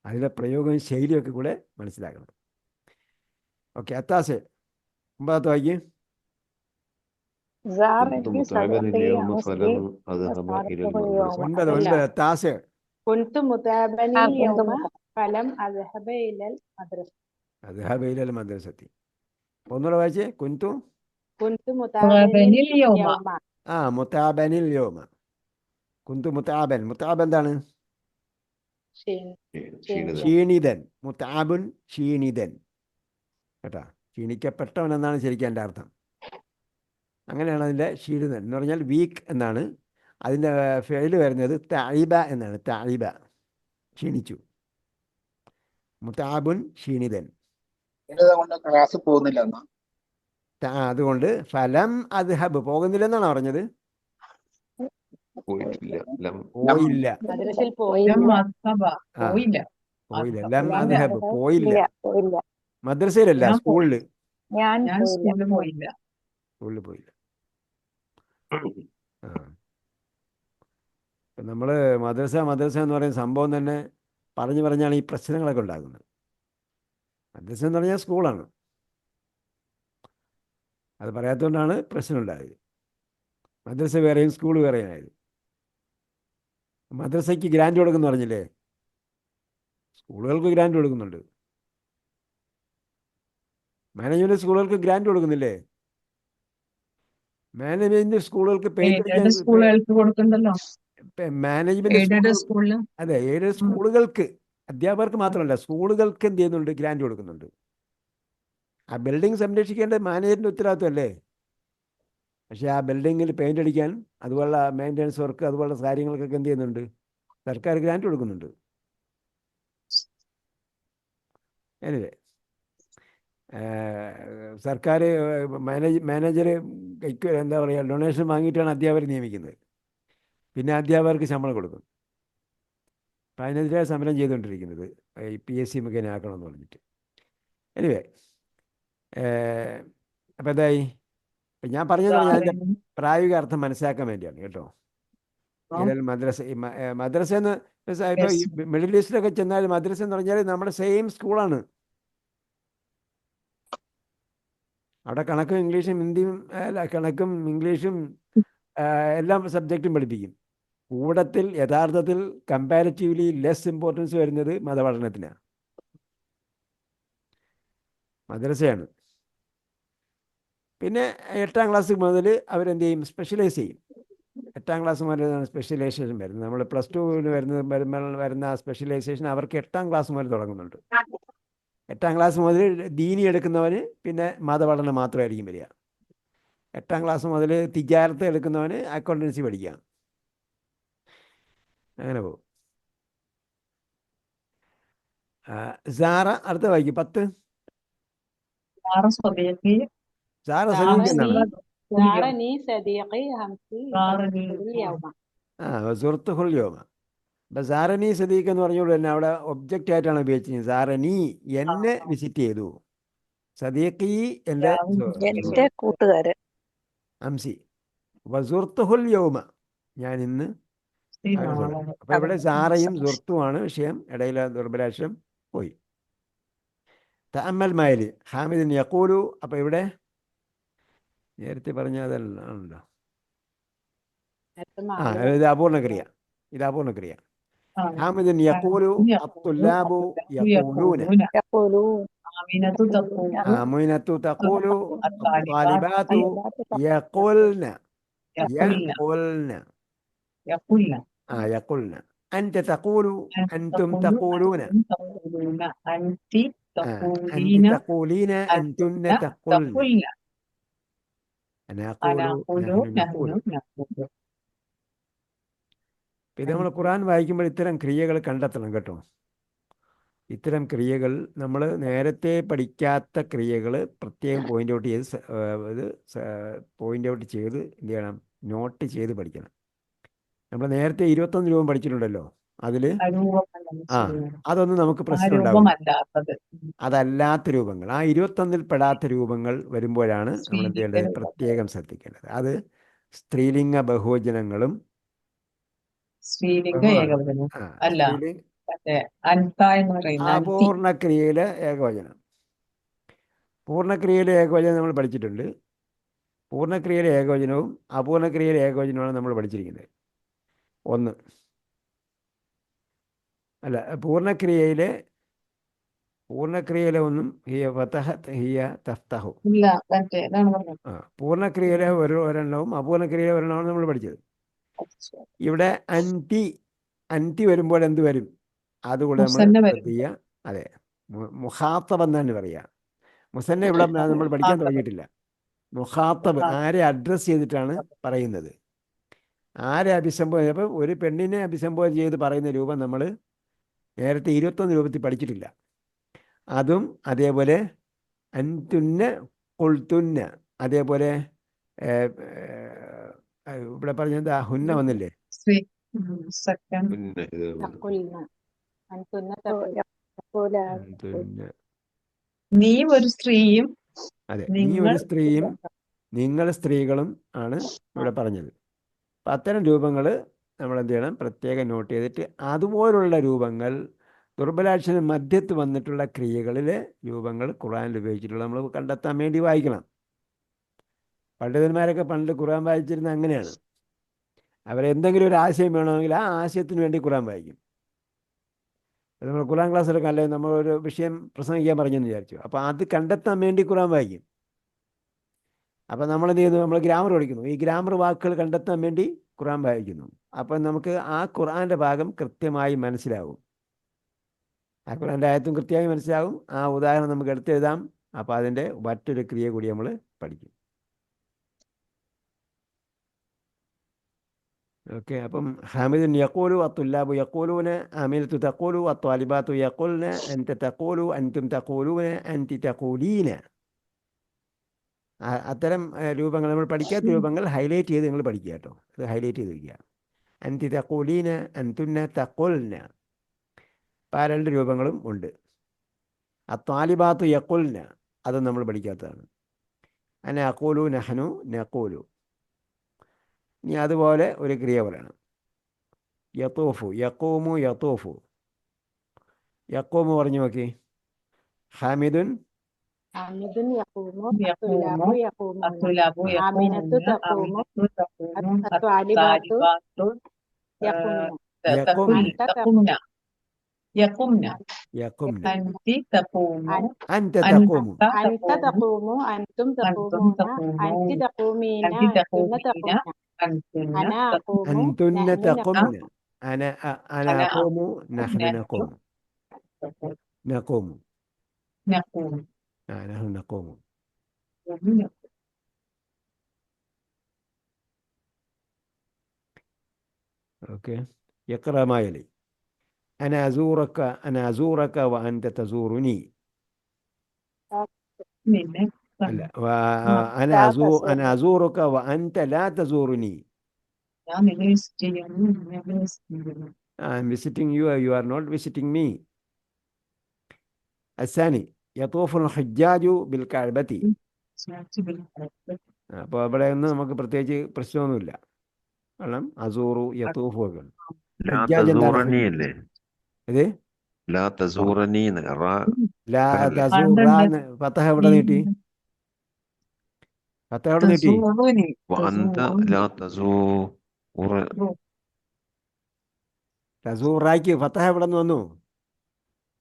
അതിലെ പ്രയോഗവും ശൈലിയൊക്കെ കൂടെ മനസ്സിലാക്കണം. ഓക്കെ, അത്താസെ 9 വായിക്കും. زارني صديقي مسلم 9 അത്താസെ. كنت متعبني اليوم فلم أذهب إلى المدرسة. അദ്ഹബ ഇലൽ മദ്രസത്തി. ഒന്നുകൂടെ വായിച്ചേ. كنت മുതഅബനിൽ യൗമ. മുതഅബനിൽ യൗമ. കുന്തു മുതഅബൻ. മുതഅബൻ എന്താണ്? ക്ഷീണിതൻ. മുതഅബുൻ ക്ഷീണിതൻ കേട്ടാ. ക്ഷീണിക്കപ്പെട്ടവൻ എന്നാണ് ശരിക്കും എൻ്റെ അർത്ഥം. അങ്ങനെയാണ് അതിൻ്റെ ക്ഷീണിതൻ എന്ന് പറഞ്ഞാൽ വീക്ക് എന്നാണ്. അതിൻ്റെ ഫെയില് വരുന്നത് തഅബ എന്നാണ്. തഅബ ക്ഷീണിച്ചു. മുതഅബുൻ ക്ഷീണിതൻ. കൊണ്ട് ക്ലാസ് പോകുന്നില്ല എന്നാ. അതുകൊണ്ട് ഫലം അദ്ഹബ് പോകുന്നില്ലെന്നാണ് പറഞ്ഞത്. പോയില്ല. മദ്രസയിൽ ലം പോയില്ല. അസ്ഹബ. പോയില്ല. പോയില്ല. ലം അദ്ഹബ് പോയില്ല. പോയില്ല. മദ്രസയിലല്ല, ഞാൻ സ്കൂളിൽ. ഞാൻ ഞാൻ സ്കൂളിൽ പോയില്ല. സ്കൂളിൽ പോയില്ല. നമ്മൾ മദ്രസ എന്ന് പറയുന്ന സംഭവം തന്നെ പറഞ്ഞാണ് ഈ പ്രശ്നങ്ങളൊക്കെ ഉണ്ടാകുന്നത്. മദ്രസ എന്ന് പറഞ്ഞാൽ സ്കൂളാണ്. അത് പറയാത്തതുകൊണ്ടാണ് പ്രശ്നം ഉണ്ടായത്. മദ്രസ വേറെയും സ്കൂൾ വേറെയായത്. മദ്രസയ്ക്ക് ഗ്രാൻഡ് കൊടുക്കുന്നു പറഞ്ഞില്ലേ, സ്കൂളുകൾക്ക് ഗ്രാൻഡ് കൊടുക്കുന്നുണ്ട്. മാനേജ്മെന്റ് സ്കൂളുകൾക്ക് ഗ്രാൻഡ് കൊടുക്കുന്നില്ലേ? മാനേജ്മെന്റ് സ്കൂളുകൾക്ക് എയ്ഡഡ് സ്കൂളുകൾക്ക് കൊടുക്കണ്ടല്ലോ. മാനേജ്മെന്റ് സ്കൂളിൽ അതെ, എയ്ഡഡ് സ്കൂളുകൾക്ക്, അധ്യാപകർക്ക് മാത്രമല്ല സ്കൂളുകൾക്ക് എന്ത് ചെയ്യുന്നുണ്ട്? ഗ്രാൻഡ് കൊടുക്കുന്നുണ്ട്. ആ ബിൽഡിംഗ് സംരക്ഷിക്കേണ്ടത് മാനേജറിൻ്റെ ഉത്തരവാദിത്വമല്ലേ? പക്ഷേ ആ ബിൽഡിങ്ങിൽ പെയിൻ്റ് അടിക്കാൻ, അതുപോലുള്ള മെയിൻ്റനൻസ് വർക്ക്, അതുപോലുള്ള കാര്യങ്ങൾക്കൊക്കെ എന്ത് ചെയ്യുന്നുണ്ട്? സർക്കാർ ഗ്രാൻഡ് കൊടുക്കുന്നുണ്ട്. എനിവേ, സർക്കാർ മാനേജർ എന്താ പറയുക, ഡൊണേഷൻ വാങ്ങിയിട്ടാണ് അധ്യാപകരെ നിയമിക്കുന്നത്. പിന്നെ അധ്യാപകർക്ക് ശമ്പളം കൊടുക്കും. അപ്പം അതിനെതിരെ സമരം ചെയ്തുകൊണ്ടിരിക്കുന്നത് ഈ PSC മുഖേന ആക്കണമെന്ന് പറഞ്ഞിട്ട്. എനിവേ, അപ്പം എന്തായി? ഞാൻ പറഞ്ഞതെന്ന് പറഞ്ഞാൽ അതിൻ്റെ പ്രായോഗിക അർത്ഥം മനസ്സിലാക്കാൻ വേണ്ടിയാണ് കേട്ടോ. ഇലൽ മദ്രസ എന്ന് ഇപ്പോൾ ഈ മിഡിൽ ഈസ്റ്റിലൊക്കെ ചെന്നാൽ മദ്രസ എന്ന് പറഞ്ഞാൽ നമ്മുടെ സെയിം സ്കൂളാണ്. അവിടെ കണക്കും ഇംഗ്ലീഷും ഹിന്ദിയും കണക്കും ഇംഗ്ലീഷും എല്ലാം സബ്ജക്റ്റും പഠിപ്പിക്കും. കൂടത്തിൽ യഥാർത്ഥത്തിൽ കമ്പാരിറ്റീവ്ലി ലെസ് ഇമ്പോർട്ടൻസ് വരുന്നത് മതപഠനത്തിനാണ്, മദ്രസയാണ്. പിന്നെ 8ാം ക്ലാസ് മുതൽ അവരെന്ത് ചെയ്യും? സ്പെഷ്യലൈസ് ചെയ്യും. 8ാം ക്ലാസ് മുതലാണ് സ്പെഷ്യലൈസേഷൻ വരുന്നത്. നമ്മൾ +2 വരുന്ന സ്പെഷ്യലൈസേഷൻ അവർക്ക് 8ാം ക്ലാസ് മുതൽ തുടങ്ങുന്നുണ്ട്. 8ാം ക്ലാസ് മുതൽ ദീനി എടുക്കുന്നവന് പിന്നെ മതപഠനം മാത്രമായിരിക്കും വരിക. 8ാം ക്ലാസ് മുതൽ തിജാരത്ത് എടുക്കുന്നവന് അക്കൗണ്ടൻസി പഠിക്കാം. അങ്ങനെ പോകും. സാറ അടുത്ത വായിക്കും 10. സാറ സ്വദേശി സാറ സദീഖ് എന്നാണ്. സാറനി സദീഖി ഹംസി സാറനി യൗമ. സുഹൃത്തുഹുൽ യോമ. അപ്പം സാറനി സദീഖ് എന്ന് പറഞ്ഞോളൂ തന്നെ അവിടെ ഒബ്ജക്റ്റ് ആയിട്ടാണ് ഉപയോഗിച്ചത്. സാറനി എന്നെ വിസിറ്റ് ചെയ്തു, സദീഖി എൻ്റെ എന്റെ കൂട്ടുകാരൻ. ഹംസി വസുർത്തുഹുൽ യൗമ ഞാൻ ഇന്ന്. അപ്പൊ ഇവിടെ സാറയും സുർത്തുമാണ് വിഷയം, ഇടയിലെ ദുർബലാക്ഷരം പോയി. തഅമ്മൽ മായില് ഹാമിദിൻ യഖൂലു. അപ്പൊ ഇവിടെ നേരത്തെ പറഞ്ഞ അതല്ലാണല്ലോ. ഇത് അപൂർണക്രിയ, ഇത് അപൂർണക്രിയ. ഹാമിദിൻ യഖൂലു അത്തുല്ലാബു യഖൂലൂന. ആമിനത്തു തഖൂലു അത്വാലിബാതു യഖുൽന. യഖുൽന. യഖുൽന. അൻത തഖൂലു അൻതും തഖൂലൂന. അൻതി തഖൂലീന അൻതുന്ന തഖുൽന. അന അഖൂലു നഹ്നു നഖൂലു. ഇത് നമ്മൾ ഖുർആൻ വായിക്കുമ്പോൾ ഇത്തരം ക്രിയകൾ കണ്ടെത്തണം കേട്ടോ. ഇത്തരം ക്രിയകൾ നമ്മൾ നേരത്തെ പഠിക്കാത്ത ക്രിയകൾ പ്രത്യേകം പോയിന്റ് ഔട്ട് ചെയ്ത് പോയിന്റ് ഔട്ട് ചെയ്ത് എന്ത് ചെയ്യണം, നോട്ട് ചെയ്ത് പഠിക്കണം. നമ്മൾ നേരത്തെ 21 രൂപം പഠിച്ചിട്ടുണ്ടല്ലോ, അതിൽ അതൊന്നും നമുക്ക് പ്രശ്നം ഉണ്ടാവില്ല. അതല്ലാത്ത രൂപങ്ങൾ, ആ 21 പെടാത്ത രൂപങ്ങൾ വരുമ്പോഴാണ് നമ്മൾ എന്ത് ചെയ്യേണ്ടത്, പ്രത്യേകം ശ്രദ്ധിക്കേണ്ടത്. അത് സ്ത്രീലിംഗ ബഹുവചനങ്ങളും അപൂർണക്രിയയിലെ ഏകവചനം. പൂർണ്ണക്രിയയിലെ ഏകവചനം നമ്മൾ പഠിച്ചിട്ടുണ്ട്. പൂർണ്ണക്രിയയിലെ ഏകവചനവും അപൂർണക്രിയയിലെ ഏകവചനവുമാണ് നമ്മൾ പഠിച്ചിരിക്കുന്നത്. ഒന്ന് അല്ല, പൂർണ്ണക്രിയയിലെ ഒന്നും ഹിയ ഫതഹത് ഹിയ തഫ്തഹു. പൂർണ്ണക്രിയയിലെ ഒരെണ്ണവും അപൂർണക്രിയയിലെ ഒരെണ്ണമാണ് നമ്മൾ പഠിച്ചത്. ഇവിടെ അൻതി വരുമ്പോൾ എന്ത് വരും, അതുകൂടെ നമ്മൾ ശ്രദ്ധിക്കുക. അതെ, മുഖാത്തബ് എന്നാണ് പറയുക. മുസന്ന ഇവിടെ നമ്മൾ പഠിക്കാൻ തുടങ്ങിയിട്ടില്ല. മുഖാത്തബ് ആരെ അഡ്രസ്സ് ചെയ്തിട്ടാണ് പറയുന്നത്, ആരെ അഭിസംബോധന. അപ്പോൾ ഒരു പെണ്ണിനെ അഭിസംബോധന ചെയ്ത് പറയുന്ന രൂപം നമ്മൾ നേരത്തെ 21 രൂപത്തിൽ പഠിച്ചിട്ടില്ല. അതും അതേപോലെ അൻതുന്ന കൊൾത്തുന്ന, അതേപോലെ ഇവിടെ പറഞ്ഞത് ഹുന്ന വന്നില്ലേ, നീ ഒരു സ്ത്രീയും. അതെ, നീ ഒരു സ്ത്രീയും നിങ്ങൾ സ്ത്രീകളും ആണ് ഇവിടെ പറഞ്ഞത്. അപ്പം അത്തരം രൂപങ്ങൾ നമ്മൾ എന്ത് ചെയ്യണം, പ്രത്യേകം നോട്ട് ചെയ്തിട്ട് അതുപോലുള്ള രൂപങ്ങൾ, ദുർബലാക്ഷരം മധ്യത്ത് വന്നിട്ടുള്ള ക്രിയകളിലെ രൂപങ്ങൾ ഖുർആനിൽ ഉപയോഗിച്ചിട്ടുള്ള നമ്മൾ കണ്ടെത്താൻ വേണ്ടി വായിക്കണം. പണ്ഡിതന്മാരൊക്കെ പണ്ട് ഖുർആൻ വായിച്ചിരുന്ന അങ്ങനെയാണ്. അവരെന്തെങ്കിലും ഒരു ആശയം വേണമെങ്കിൽ ആ ആശയത്തിന് വേണ്ടി ഖുർആൻ വായിക്കും. നമ്മൾ ഖുർആൻ ക്ലാസ് എടുക്കാൻ, അല്ലെങ്കിൽ നമ്മളൊരു വിഷയം പ്രസംഗിക്കാൻ പറഞ്ഞെന്ന് വിചാരിച്ചു, അപ്പോൾ അത് കണ്ടെത്താൻ വേണ്ടി ഖുർആൻ വായിക്കും. അപ്പം നമ്മളെന്ത് ചെയ്യുന്നു, നമ്മൾ ഗ്രാമർ പഠിക്കുന്നു, ഈ ഗ്രാമർ വാക്കുകൾ കണ്ടെത്താൻ വേണ്ടി ഖുർആൻ വായിക്കുന്നു. അപ്പം നമുക്ക് ആ ഖുർആൻ്റെ ഭാഗം കൃത്യമായി മനസ്സിലാകും. ആ ഖുർആൻ്റെ ആയത്തും കൃത്യമായി മനസ്സിലാകും. ആ ഉദാഹരണം നമുക്ക് എടുത്തെഴുതാം. അപ്പോൾ അതിൻ്റെ മറ്റൊരു ക്രിയ കൂടി നമ്മൾ പഠിക്കും. ഓക്കെ. അപ്പം ഹാമിദുൻ യഖൂലു അത്തുല്ലാബു യഖൂലൂന ആമിനത്തു തഖൂലു അത്വാലിബാത്തു യഖൂൽന അൻത തഖൂലു അൻതും തഖൂലൂന അൻതി തഖൂലീന. അത്തരം രൂപങ്ങൾ നമ്മൾ പഠിക്കാത്ത രൂപങ്ങൾ ഹൈലൈറ്റ് ചെയ്ത് നിങ്ങൾ പഠിക്കുക കേട്ടോ. അത് ഹൈലൈറ്റ് ചെയ്ത് വയ്ക്കുക. അൻതി തഖൂലീന അൻതുന്ന തഖുൽന. അപ്പം ആ 2 രൂപങ്ങളും ഉണ്ട്. അത്വാലിബാത്തു യഖുൽന അത് നമ്മൾ പഠിക്കാത്തതാണ്. അന അഖൂലു നഹ്നു നഖൂലു. ഇനി അതുപോലെ ഒരു ക്രിയ പറയണം. യത്തൂഫു യഖൂമു യത്തൂഫു. യഖൂമു പറഞ്ഞു നോക്കി. ഹാമിദുൻ യഖൂമു അത്തുല്ലാബു യഖൂമൂന ആമിനത്തു തഖൂമു അത്വാലിബാത്തു യഖുംന. അൻതി തഖൂമു അൻത തഖൂമു. അൻത തഖൂമു അൻതും തഖൂമൂന അൻതി തഖൂമീന അൻതുന്ന തഖൂമന അന അഖൂമു അൻതുന്ന തഖുംന. അന അഖൂമു നഹ്നു നഖൂമു. നഖൂമു. നഹ്നു നഖൂമു. ഓക്കെ. اقرأ ما يلي. أنا أزورك وأنت تزورني. പിന്നെ لا لا تزور. أنا أزورك وأنت لا تزورني. ഞാൻ നിന്നെ വിസിറ്റ് ചെയ്യാനും നിന്നെ visit ചെയ്യുന്നു. I'm visiting you, you are not visiting me. الثاني يطوف الحجاج بالكعبة. അപ്പോൾ അവിടെ ഒന്നും നമുക്ക് പ്രത്യേകിച്ച് പ്രശ്നമൊന്നുമില്ല. കാരണം അസൂറു യത്തൂഫു ഒക്കെ ലാ ഹജ്ജാജ് എന്താണ്? തസൂറനി അല്ലേ? ഇത് ലാ തസൂറനി ലാ അല്ലേ? തസൂർ ഫത്തഹ എവിടെ നീട്ടി? ഫത്തഹ എവിടെ നീട്ടി? തസൂറുനി, വഅന്ത ലാ തസൂറ തസൂറായിക്ക് ഫത്തഹ എവിടെ നിന്ന് വന്നു?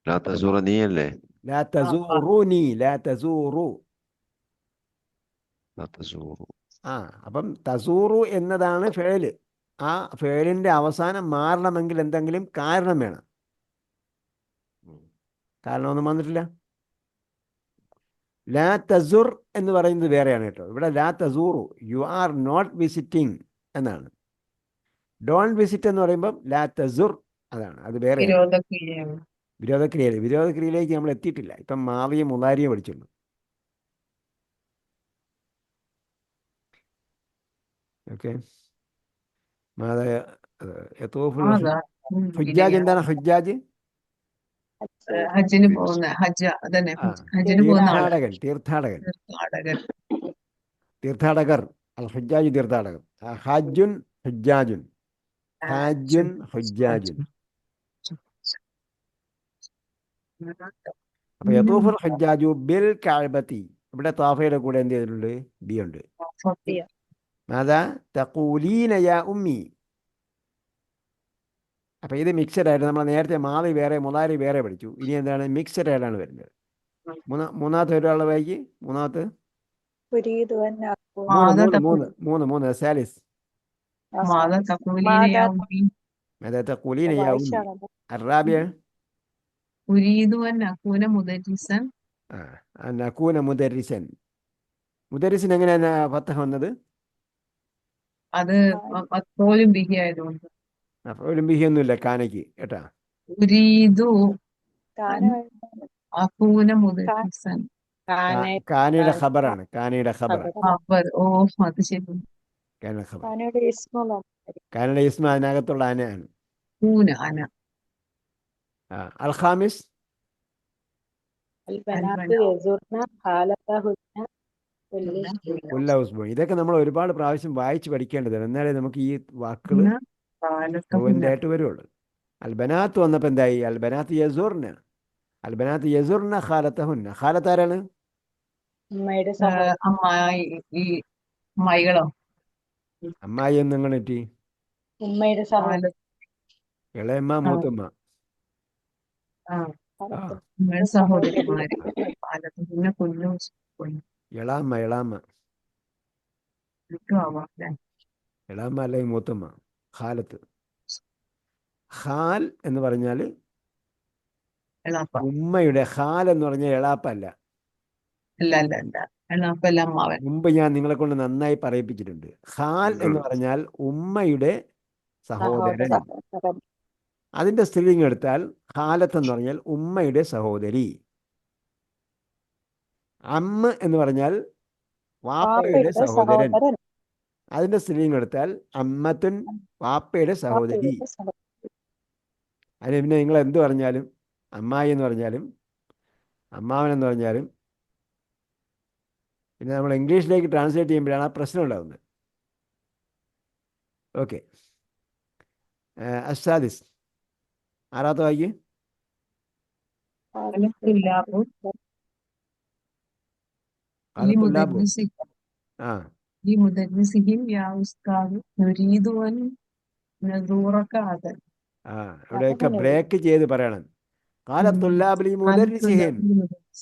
ലാ തസൂറനി അല്ലേ? ലാ തസൂറുനി, ലാ തസൂറു. ലാ തസൂറു. അപ്പം തസൂറു എന്നതാണ് ഫേല്. ആ ഫേലിന്റെ അവസാനം മാറണമെങ്കിൽ എന്തെങ്കിലും കാരണം വേണം. കാരണമൊന്നും വന്നിട്ടില്ല. ലാ തസുർ എന്ന് പറയുന്നത് വേറെയാണ് കേട്ടോ. ഇവിടെ ലാ തസൂറു, യു ആർ നോട്ട് വിസിറ്റിംഗ് എന്നാണ്. ഡോൺ വിസിറ്റ് എന്ന് പറയുമ്പം ലാ തസുർ, അതാണ്, അത് വേറെ വിരോധക്രിയയാണ്. വിരോധക്രിയയിലേക്ക് നമ്മൾ എത്തിയിട്ടില്ല. ഇപ്പം മാവിയെ മുതാരിയെ പഠിച്ചുള്ളൂ. ഓക്കെ. ഹുജ്ജാജ് എന്താണ്? ഹുജ്ജാജ് ഹജ്ജിന് പോകുന്ന അതന്നെ ഹജ്ജിന് പോകുന്ന ആള്. തീർത്ഥാടകൻ. തീർത്ഥാടകൻ. തീർത്ഥാടകർ. അൽ ഹുജ്ജാജ് തീർത്ഥാടകർ. ഹാജുൻ ഹുജ്ജാജുൻ. ഹാജുൻ ഹുജ്ജാജുൻ. അപ്പൊ യതൂഫുൽ ഹുജ്ജാജു ബിൽ കഅബതി. ഇവിടെ താഫയുടെ കൂടെ എന്ത് ചെയ്തിട്ടുണ്ട്? ബി ഉണ്ട്. മാദാ തഖൂലീന യാ ഉമ്മി. അപ്പൊ ഇത് മിക്സഡ് ആയിട്ട് നമ്മൾ നേരത്തെ മാവി വേറെ മുതാരി വേറെ പഠിച്ചു. ഇനി എന്താണ്? മിക്സഡ് ആയിട്ടാണ് വരുന്നത്. മൂന്നാമത്തെ ഒരാളുടെ വായിക്ക്. മൂന്നാമത്തെ മൂന്ന് സാലിസ്. മാദാ തഖൂലീന യാ ഉമ്മി. അർറാബിയ ഉരീദു അൻ അകൂന മുദരിസൻ. നകൂന മുദരിസൻ. മുദരിസൻ എങ്ങനെയാണ് ഫത്തഹ വന്നത്? അത് മഖ്ഫൂലും ബിഹി ആയതുകൊണ്ട്. ബിഹി ഒന്നുമില്ല കാനയ്ക്ക് കേട്ടാ. ഉരീദു അകൂന മുദരിസൻ. കാനയുടെ ഖബറാണ്. കാനയുടെ ഖബർ. ഓ അത് ശരി. കാനയുടെ ഖബർ. കാനയുടെ ഇസ്മ അതിനകത്തുള്ള ആനയാണ്. അന. അൽ ഖാമിസ് ഇതൊക്കെ നമ്മൾ ഒരുപാട് പ്രാവശ്യം വായിച്ച് പഠിക്കേണ്ടതാണ്. എന്നാലേ നമുക്ക് ഈ വാക്കുകൾ ആയിട്ട് വരുള്ളൂ. അൽബനാത്ത് വന്നപ്പോ എന്തായി? അൽബനാത്ത് യസൂർന. അൽബനാത്ത് യസൂർന ഖാലത്തഹുന്ന. ഖാലത്ത് ആരാണ്? അമ്മായികളോ? അമ്മായി എന്ന് നിങ്ങൾ എത്തി. ഇളയമ്മ, മൂത്തമ്മ, സഹോദരിമാര്. പിന്നെ കുഞ്ഞു ഇളാമ്മ. ഇളാമ്മ അല്ലെങ്കിൽ മൂത്തമ്മ. ഖാലത്ത്. ഖാൽ എന്ന് പറഞ്ഞാൽ ഉമ്മയുടെ. ഖാൽ എന്ന് പറഞ്ഞാൽ എളാപ്പല്ല. മുമ്പ് ഞാൻ നിങ്ങളെ കൊണ്ട് നന്നായി പറയിപ്പിച്ചിട്ടുണ്ട്. ഖാൽ എന്ന് പറഞ്ഞാൽ ഉമ്മയുടെ സഹോദരൻ. അതിന്റെ സ്ത്രീലിംഗം എടുത്താൽ ഖാലത്ത് എന്ന് പറഞ്ഞാൽ ഉമ്മയുടെ സഹോദരി. അമ്മ എന്ന് പറഞ്ഞാൽ വാപ്പയുടെ സഹോദരൻ. അതിന്റെ സ്ത്രീലിംഗം എടുത്താൽ അമ്മത്തുൻ, വാപ്പയുടെ സഹോദരി. അതിന് പിന്നെ നിങ്ങൾ എന്ത് പറഞ്ഞാലും, അമ്മായി എന്ന് പറഞ്ഞാലും അമ്മാവൻ എന്ന് പറഞ്ഞാലും, പിന്നെ നമ്മൾ ഇംഗ്ലീഷിലേക്ക് ട്രാൻസ്ലേറ്റ് ചെയ്യുമ്പോഴാണ് ആ പ്രശ്നം ഉണ്ടാകുന്നത്. ഓക്കെ. അസാദിസ് ആറാമത്തെ വായിക്ക്. ഇവിടെയൊക്കെ ബ്രേക്ക് ചെയ്ത് പറയണം. ഖാലത്തുല്ലാബി മുദർരിസിഹിം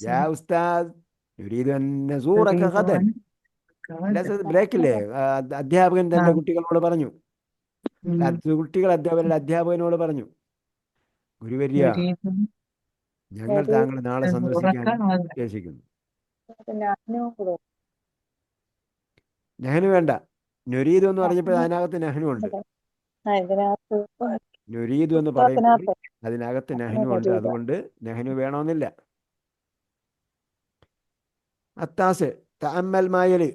യാ ഉസ്താദ് നുരീദു അൻ നസൂറക ഗദൻ. ബ്രേക്കില്ലേ? അധ്യാപകൻ തന്റെ കുട്ടികളോട് പറഞ്ഞു. കുട്ടികൾ അധ്യാപകനോട് പറഞ്ഞു, ഗുരുവര്യ, ഞങ്ങൾ താങ്കളെ നാളെ സന്ദർശിക്കാൻ ഉദ്ദേശിക്കുന്നു. നെഹ്നു വേണ്ട, നുരീദു എന്ന് പറഞ്ഞപ്പോൾ അതിനകത്ത് നെഹ്നു ഉണ്ട്. നുരീദു എന്ന് പറയുമ്പോൾ പുസ്തകത്തിനകത്ത് അതിനകത്ത് നെഹ്നു ഉണ്ട്, നുരീദ്. അതുകൊണ്ട് നെഹ്നു വേണമെന്നില്ല. അത്താസ് തഅമ്മൽ മായല്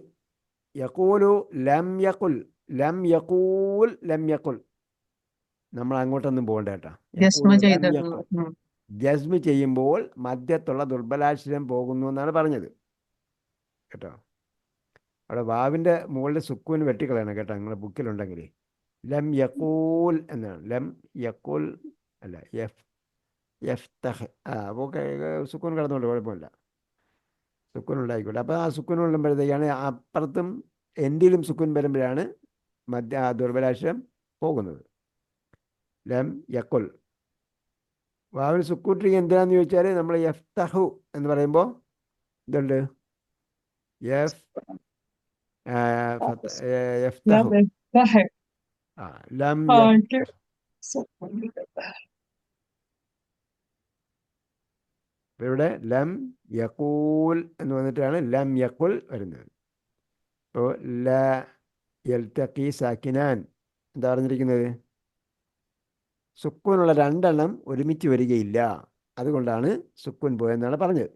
യഖൂലു ലം യഖുൽ ലം യഖൂൽ ലം യഖുൽ. നമ്മൾ അങ്ങോട്ടൊന്നും പോകണ്ട കേട്ടോ. ജസ്മ യഖൂലു ലം ചെയ്തിട്ടുള്ള യഖുൽ. ജസ്മ് ചെയ്യുമ്പോൾ മധ്യത്തുള്ള ദുർബലാക്ഷരം പോകുന്നു എന്നാണ് പറഞ്ഞത് കേട്ടോ. അവിടെ വാവിൻ്റെ മുകളിൽ സുക്കൂന് വെട്ടിക്കളയണം കേട്ടോ, നിങ്ങളുടെ ബുക്കിലുണ്ടെങ്കിൽ. ലം യഖൂൽ എന്നാണ്, ലം യഖുൽ അല്ല, യഫ്തഹ്. അപ്പോൾ സുക്കൂൻ കിടന്നുകൊണ്ട് കുഴപ്പമില്ല, സുക്കൂൻ ഉണ്ടായിക്കോട്ടെ. അപ്പോൾ ആ സുക്കൂൻ കൊള്ളുമ്പോഴത്തേക്കാണ് അപ്പുറത്തും എൻഡിലും സുക്കൂൻ വരുമ്പോഴാണ് ദുർബലാക്ഷരം പോകുന്നത്. ലം യഖുൽ. വാവിന് സുക്കൂട്ടിരിക്കുക എന്തിനാന്ന് ചോദിച്ചാൽ നമ്മൾ യഫ്തഹു എന്ന് പറയുമ്പോൾ ഇതുണ്ട്, യഫ്തഹു. ലം ഇവിടെ ലം യഖൂൽ എന്ന് വന്നിട്ടാണ് ലം യഖുൽ വരുന്നത്. ഇപ്പോൾ ല യൽതഖി സാക്കിനാൻ എന്താ പറഞ്ഞിരിക്കുന്നത്? സുക്കൂനുള്ള രണ്ടെണ്ണം ഒരുമിച്ച് വരികയില്ല, അതുകൊണ്ടാണ് സുക്കൂൻ പോയെന്നാണ് പറഞ്ഞത്.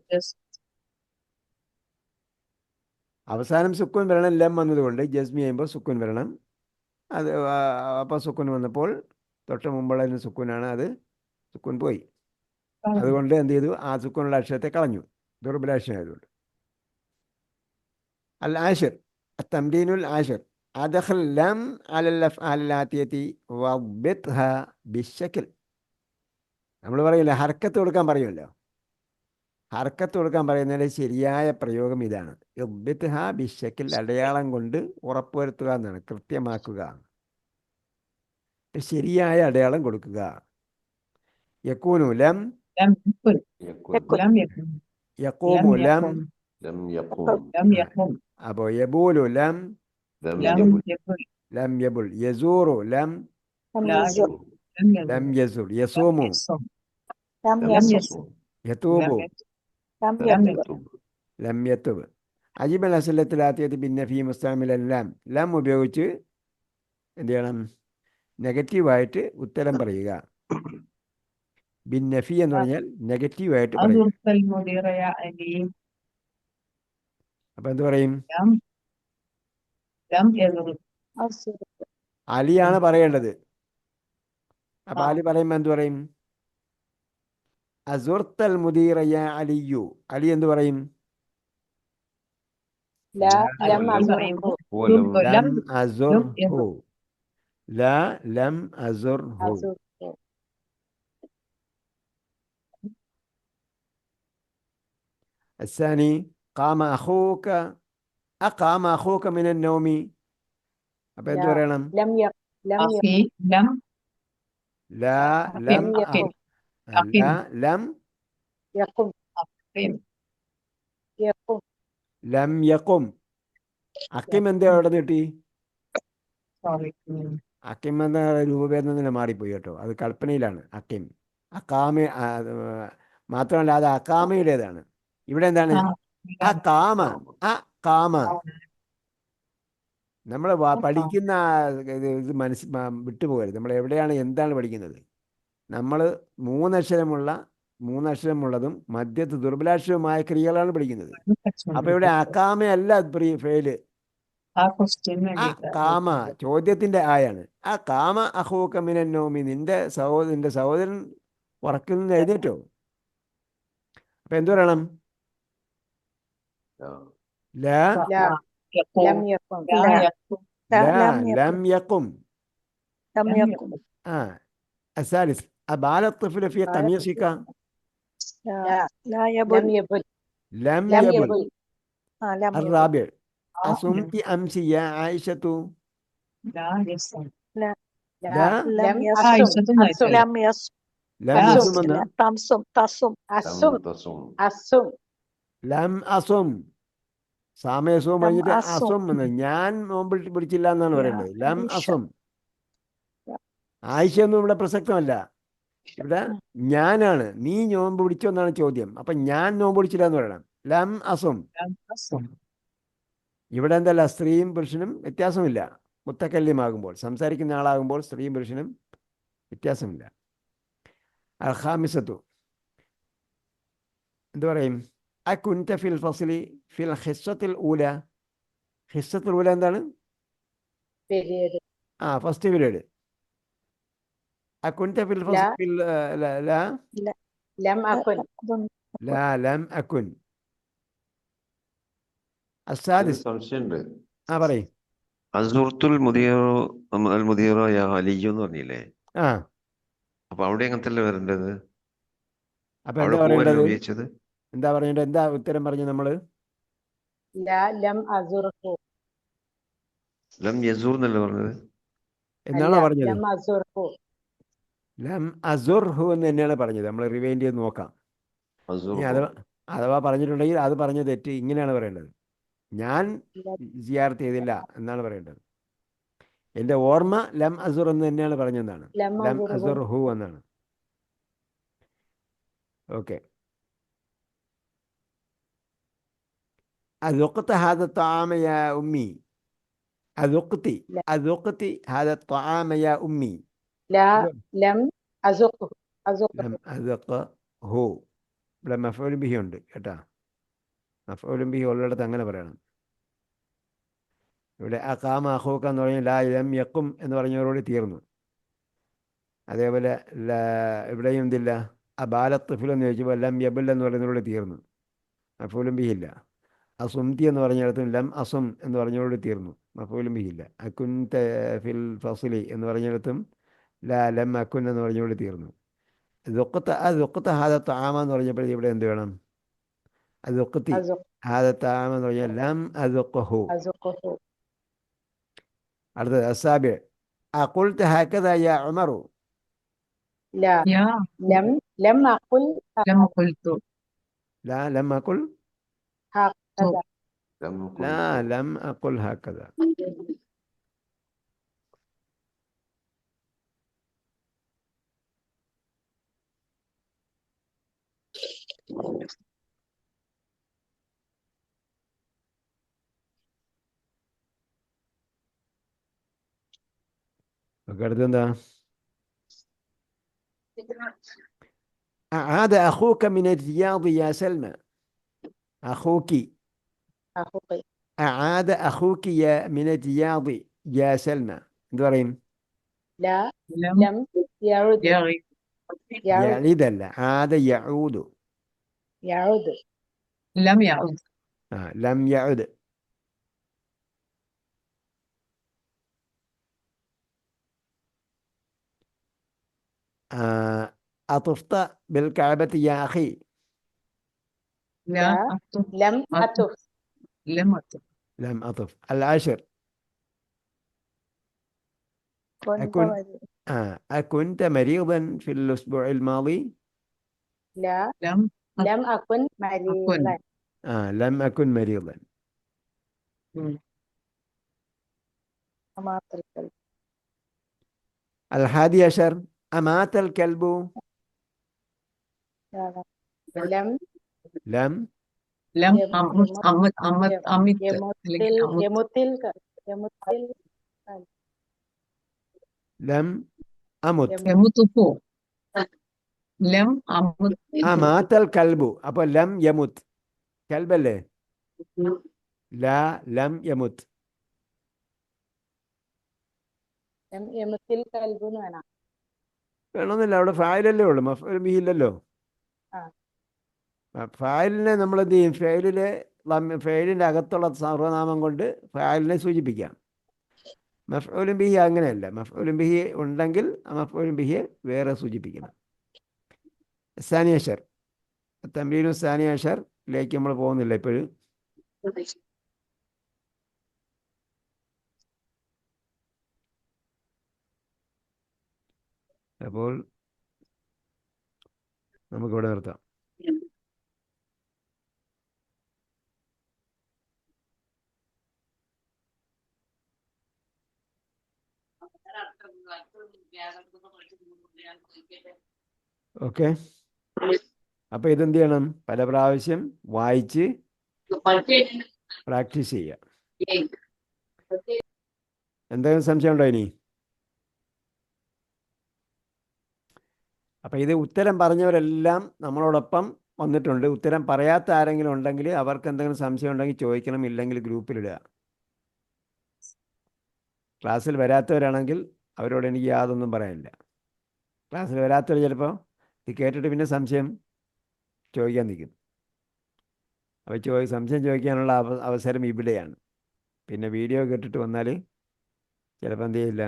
അവസാനം സുക്കൂൻ വരണം, ലം വന്നതുകൊണ്ട് ജസ്മി ചെയ്യുമ്പോൾ സുക്കൂൻ വരണം. അത് അപ്പോൾ സുക്കൂൻ വന്നപ്പോൾ തൊട്ട് മുമ്പുള്ളതിന് സുക്കൂനാണ്, അത് സുക്കൂൻ പോയി. അതുകൊണ്ട് എന്ത് ചെയ്തു? ആ സുക്കൂനുള്ള അക്ഷരത്തെ കളഞ്ഞു, ദുർബലാക്ഷരമായതുകൊണ്ട്. അൽ ആഷിർ തംരീനുൽ ആഷിർ അദ്ഖിൽ ലം അലൽ അഫ്ആൽ ആതിയതി വദ്ബിത്ഹ ബിശക്ൽ. നമ്മൾ പറയില്ല, ഹർക്കത്ത് കൊടുക്കാൻ പറയുമല്ലോ. ഹർക്കത്ത് കൊടുക്കാൻ പറയുന്നതിൻ്റെ ശരിയായ പ്രയോഗം ഇതാണ്, ഇദ്ബിത്ഹ ബിശക്ൽ. അടയാളം കൊണ്ട് ഉറപ്പുവരുത്തുക എന്നാണ്, കൃത്യമാക്കുക, ശരിയായ അടയാളം കൊടുക്കുക. യകൂനു ലം യഖൂമു ലം. അപ്പോൾ യബൂലു ലം ലം യബുൽ. യസൂറു ലം ലം യസൂർ. യസൂമു യതൂബു ലം യതുബ്. അജിബൽ അസലത്തിലാത്തിയത് പിന്നെ ഫീ മുസ്താമിലൻ ലം. ലം ഉപയോഗിച്ച് എന്ത് ചെയ്യണം? നെഗറ്റീവായിട്ട് ഉത്തരം പറയുക. ബിൻ നഫി എന്ന് പറഞ്ഞാൽ നെഗറ്റീവായിട്ട് പറയും. അപ്പൊ എന്ത് പറയും? അലിയാണ് പറയേണ്ടത്. അപ്പൊ അലി പറയുമ്പോ എന്ത് പറയും? അസുർത്തൽ മുദീറ യാ അലിയു. അലി എന്ത് പറയും? ലം അസുർഹു. ലം അസുർഹു. الثاني قام أخوك أقام أخوك من النوم. അപ്പോൾ എന്ത് പറയണം? ലം لا لم യഖും ലം യഖും. അക്കിം എന്താ അവിടെ കിട്ടി? അക്കിം എന്ന രൂപഭേദം തന്നെ മാറിപ്പോയി കേട്ടോ, അത് കൽപ്പനയിലാണ് അക്കിം. അക്കാമ മാത്രമല്ല, അത് അക്കാമയുടേതാണ്. ഇവിടെ എന്താണ്? അക്കാമ. അക്കാമ. നമ്മൾ പഠിക്കുന്ന ഇത് വിട്ടുപോകരുത്. നമ്മൾ എവിടെയാണ് എന്താണ് പഠിക്കുന്നത്? നമ്മൾ മൂന്നക്ഷരമുള്ളതും മധ്യത്ത് ദുർബലാക്ഷരവുമായ ക്രിയകളാണ് പഠിക്കുന്നത്. അപ്പൊ ഇവിടെ അക്കാമയല്ല ഫെയില്. കാമ ചോദ്യത്തിന്റെ ആയാണ്. ആ കാമ അഹൂക മിനൻ നൗമി. നിന്റെ സഹോദരൻ ഉറക്കിൽ നിന്ന് എഴുന്നേറ്റോ? അപ്പൊ എന്തു പറയണം? ലം യഖും. الثالث أبال الطفل في قميصك. لم يبل. الرابع أصمت أمس يا عائشة. ലം അസും. സാമയസവും കഴിഞ്ഞിട്ട് അസും എന്ന്. ഞാൻ നോമ്പ് പിടിച്ചില്ല എന്നാണ് പറയേണ്ടത്. ലം അസും. ആയിഷയൊന്നും ഇവിടെ പ്രസക്തമല്ല. ഇവിടെ ഞാനാണ്. നീ നോമ്പ് പിടിച്ചോ എന്നാണ് ചോദ്യം. അപ്പൊ ഞാൻ നോമ്പ് പിടിച്ചില്ല എന്ന് പറയണം. ലം അസും. ഇവിടെ എന്തല്ല, സ്ത്രീയും പുരുഷനും വ്യത്യാസമില്ല. മുത്തക്കല്യമാകുമ്പോൾ, സംസാരിക്കുന്ന ആളാകുമ്പോൾ സ്ത്രീയും പുരുഷനും വ്യത്യാസമില്ല. അൽ ഖാമിസത്തു എന്ത് പറയും? അകുൻത ഫിൽ ഫസ്ലി ഫിൽ ഹിസ്സത്തിൽ ഊല. ഹിസ്സത്തുൽ ഊല എന്താണ്? പീരീഡ്. First period. അകുൻത ഫിൽ ഫസ്ലിൽ ലാ ലം അക്കുൻ. ലാ ലം അകുൻ. അസാദിസ് സംശയമുണ്ട്. പറയും. അസുർത്തുൽ മുദീറ യാ അലിയു എന്ന് പറഞ്ഞില്ലേ? അപ്പൊ അവിടെ എങ്ങനത്തെ വരേണ്ടത്? അപ്പൊ അവിടെ എന്താ പോവല്ലേ പറയേണ്ടത്? ഉപയോഗിച്ചത്? എന്താ പറയേണ്ടത്? എന്താ ഉത്തരം പറഞ്ഞു നമ്മള്? ലം അസുർഹു. ലം യസൂർ എന്നല്ലേ പറഞ്ഞത്? എന്നാണോ പറഞ്ഞത്? ലം അസുർഹു. ലം അസുർഹു എന്ന് തന്നെയാണ് പറഞ്ഞത്. നമ്മൾ റിവൈൻഡ് ചെയ്ത് നോക്കാം. ഇനി അഥവാ പറഞ്ഞിട്ടുണ്ടെങ്കിൽ അത് പറഞ്ഞ തെറ്റ്. ഇങ്ങനെയാണ് പറയേണ്ടത്: ഞാൻ സിയാറത്ത് ചെയ്തില്ല എന്നാണ് പറയേണ്ടത്. എൻ്റെ ഓർമ്മ ലം അസുർ എന്ന് തന്നെയാണ് പറഞ്ഞതെന്നാണ്. ലം അസുർഹു എന്നാണ്. ഓക്കെ. أذقت هذا الطعام يا أمي. أذقت هذا الطعام يا أمي. ലം അസുഖു. ലം അസുഖു. ഇവിടെ മഫ്ഊലും ബിഹി ഉണ്ട് കേട്ടാ. മഫ്ഊലും ബിഹി ഉള്ളിടത്ത് അങ്ങനെ പറയണം. ഇവിടെ അഖാമ അഖൂക എന്ന് പറഞ്ഞാൽ ലാ ലം യഖും എന്ന് പറഞ്ഞവരോട് തീർന്നു. അതേപോലെ ഇവിടെയും എന്തില്ല? അബാല തിഫ്ൽ എന്ന് ചോദിച്ചപ്പോൾ ലം യബുൽ എന്ന് പറയുന്നവരോട് തീർന്നു. മഫ്ഊലും ബിഹി ഇല്ല. അസുംതി എന്ന് പറഞ്ഞിടത്തും ലം അസും എന്ന് പറഞ്ഞവരോട് തീർന്നു. മഫ്ഊലും ബിഹി ഇല്ല. അകുൻത ഫിൽ ഫസ്ലി എന്ന് പറഞ്ഞിടത്തും ലാ ലം അകുൻ എന്ന് പറഞ്ഞവരോട് തീർന്നു. ദുഖ്ത ഹാദ തആമ എന്ന് പറഞ്ഞപ്പോൾ ഇവിടെ എന്ത് വേണം? അദുഖ്തി ഹാദ തആമ എന്ന് പറഞ്ഞാൽ ലം അദുഖഹു. അടുത്തത് അസാബിഅ അഖുൽത ഹകദ യാ ഉമറു. ലം അഖുൽ. لا لم أقل هكذا. لا لم أقل هكذا. അടുത്തെന്താ? أعاد أخوك من الرياض يا سلمى. أخوك. أعاد أخوك من الرياض يا سلمى. دورين. لا لم يعود. يعيد لا عاد يعود. لم يعد. لم يعد. أطفت بالكعبة يا أخي. لم أطف. لم أطف. العشر. أكنت مريضا في الأسبوع الماضي؟ لا لم أكن مريضا. لم أكن مريضا. الحادي عشر أمات الكلب؟ لم لم أمت. أمات الكلب. أبو لم يمت. كلب ليه؟ لا لم يمت. വേണമെന്നില്ല. അവിടെ ഫായിലല്ലേ ഉള്ളൂ, മഫ്ഊൽ ബിഹി ഇല്ലല്ലോ. ഫായിലിനെ നമ്മൾ എന്ത് ചെയ്യും? ഫെയിലിൻ്റെ അകത്തുള്ള സർവനാമം കൊണ്ട് ഫായിലിനെ സൂചിപ്പിക്കാം. മഫ്ഊൽ ബിഹി അങ്ങനെയല്ല. മഫ്ഊൽ ബിഹി ഉണ്ടെങ്കിൽ മഫ്ഊൽ ബിഹിയെ വേറെ സൂചിപ്പിക്കണം. സാനി അഷർ തംരീനു സാനി അഷറിലേക്ക് നമ്മൾ പോകുന്നില്ല ഇപ്പോഴും. അപ്പോൾ നമുക്കിവിടെ നിർത്താം. ഓക്കെ. അപ്പൊ ഇതെന്ത് ചെയ്യണം? പല പ്രാവശ്യം വായിച്ച് പ്രാക്ടീസ് ചെയ്യുക. എന്തെങ്കിലും സംശയം ഉണ്ടോ ഇനി? അപ്പം ഇത് ഉത്തരം പറഞ്ഞവരെല്ലാം നമ്മളോടൊപ്പം വന്നിട്ടുണ്ട്. ഉത്തരം പറയാത്ത ആരെങ്കിലും ഉണ്ടെങ്കിൽ അവർക്ക് എന്തെങ്കിലും സംശയം ഉണ്ടെങ്കിൽ ചോദിക്കണം, ഇല്ലെങ്കിൽ ഗ്രൂപ്പിലിടുക. ക്ലാസ്സിൽ വരാത്തവരാണെങ്കിൽ അവരോട് എനിക്ക് യാതൊന്നും പറയാനില്ല. ക്ലാസ്സിൽ വരാത്തവർ ചിലപ്പോൾ ഇത് കേട്ടിട്ട് പിന്നെ സംശയം ചോദിക്കാൻ നിൽക്കും. അപ്പോൾ സംശയം ചോദിക്കാനുള്ള അവസരം ഇവിടെയാണ്. പിന്നെ വീഡിയോ കേട്ടിട്ട് വന്നാൽ ചിലപ്പോൾ എന്ത് ചെയ്യില്ല,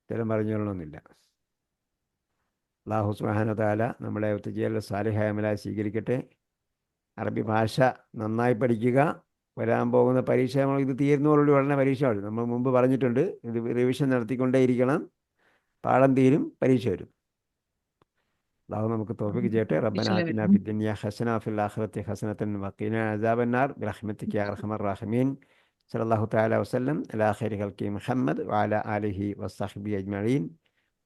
ഉത്തരം പറഞ്ഞുകൊള്ളണമെന്നില്ല. അല്ലാഹു സുബ്ഹാനഹു വ തആല നമ്മളെ ഒത്തുചേരൽ സാലിഹായ അമലായി സ്വീകരിക്കട്ടെ. അറബി ഭാഷ നന്നായി പഠിക്കുക. വരാൻ പോകുന്ന പരീക്ഷ ഇത് തീരുന്നതോടുകൂടി ഉടനെ പരീക്ഷ വരും. നമ്മൾ മുമ്പ് പറഞ്ഞിട്ടുണ്ട്, ഇത് റിവിഷൻ നടത്തിക്കൊണ്ടേയിരിക്കണം. പാഠം തീരും, പരീക്ഷ വരും. അല്ലാഹു നമുക്ക് തൗഫീഖ് ചെയ്യട്ടെ. റബ്ബനാ ആതിനാ ഫിദ് ദുനിയ ഹസന വഫിൽ ആഖിറതി ഹസനതൻ വഖിനാ അസാബന്നാർ ബിറഹ്മതിക യാ അർഹമർ റഹീമീൻ. സല്ലല്ലാഹു തആല വസല്ലം അലാ ഖൈരി ഖൽഖി മുഹമ്മദ് വഅലാ ആലിഹി വസ്സഹ്ബിഹി അജ്മഈൻ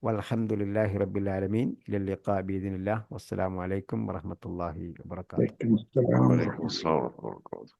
വൽഹംദുലില്ലാഹി റബ്ബിൽ ആലമീൻ. ഇലൽ ലിഖാ ബിഇദ്നില്ലാഹ്. വസ്സലാമു അലൈക്കും വറഹ്മത്തുള്ളാഹി വബറകാതുഹു. വലൈക്കും അസ്സലാം വറഹ്മത്തുള്ളാഹി വബറകാതുഹു.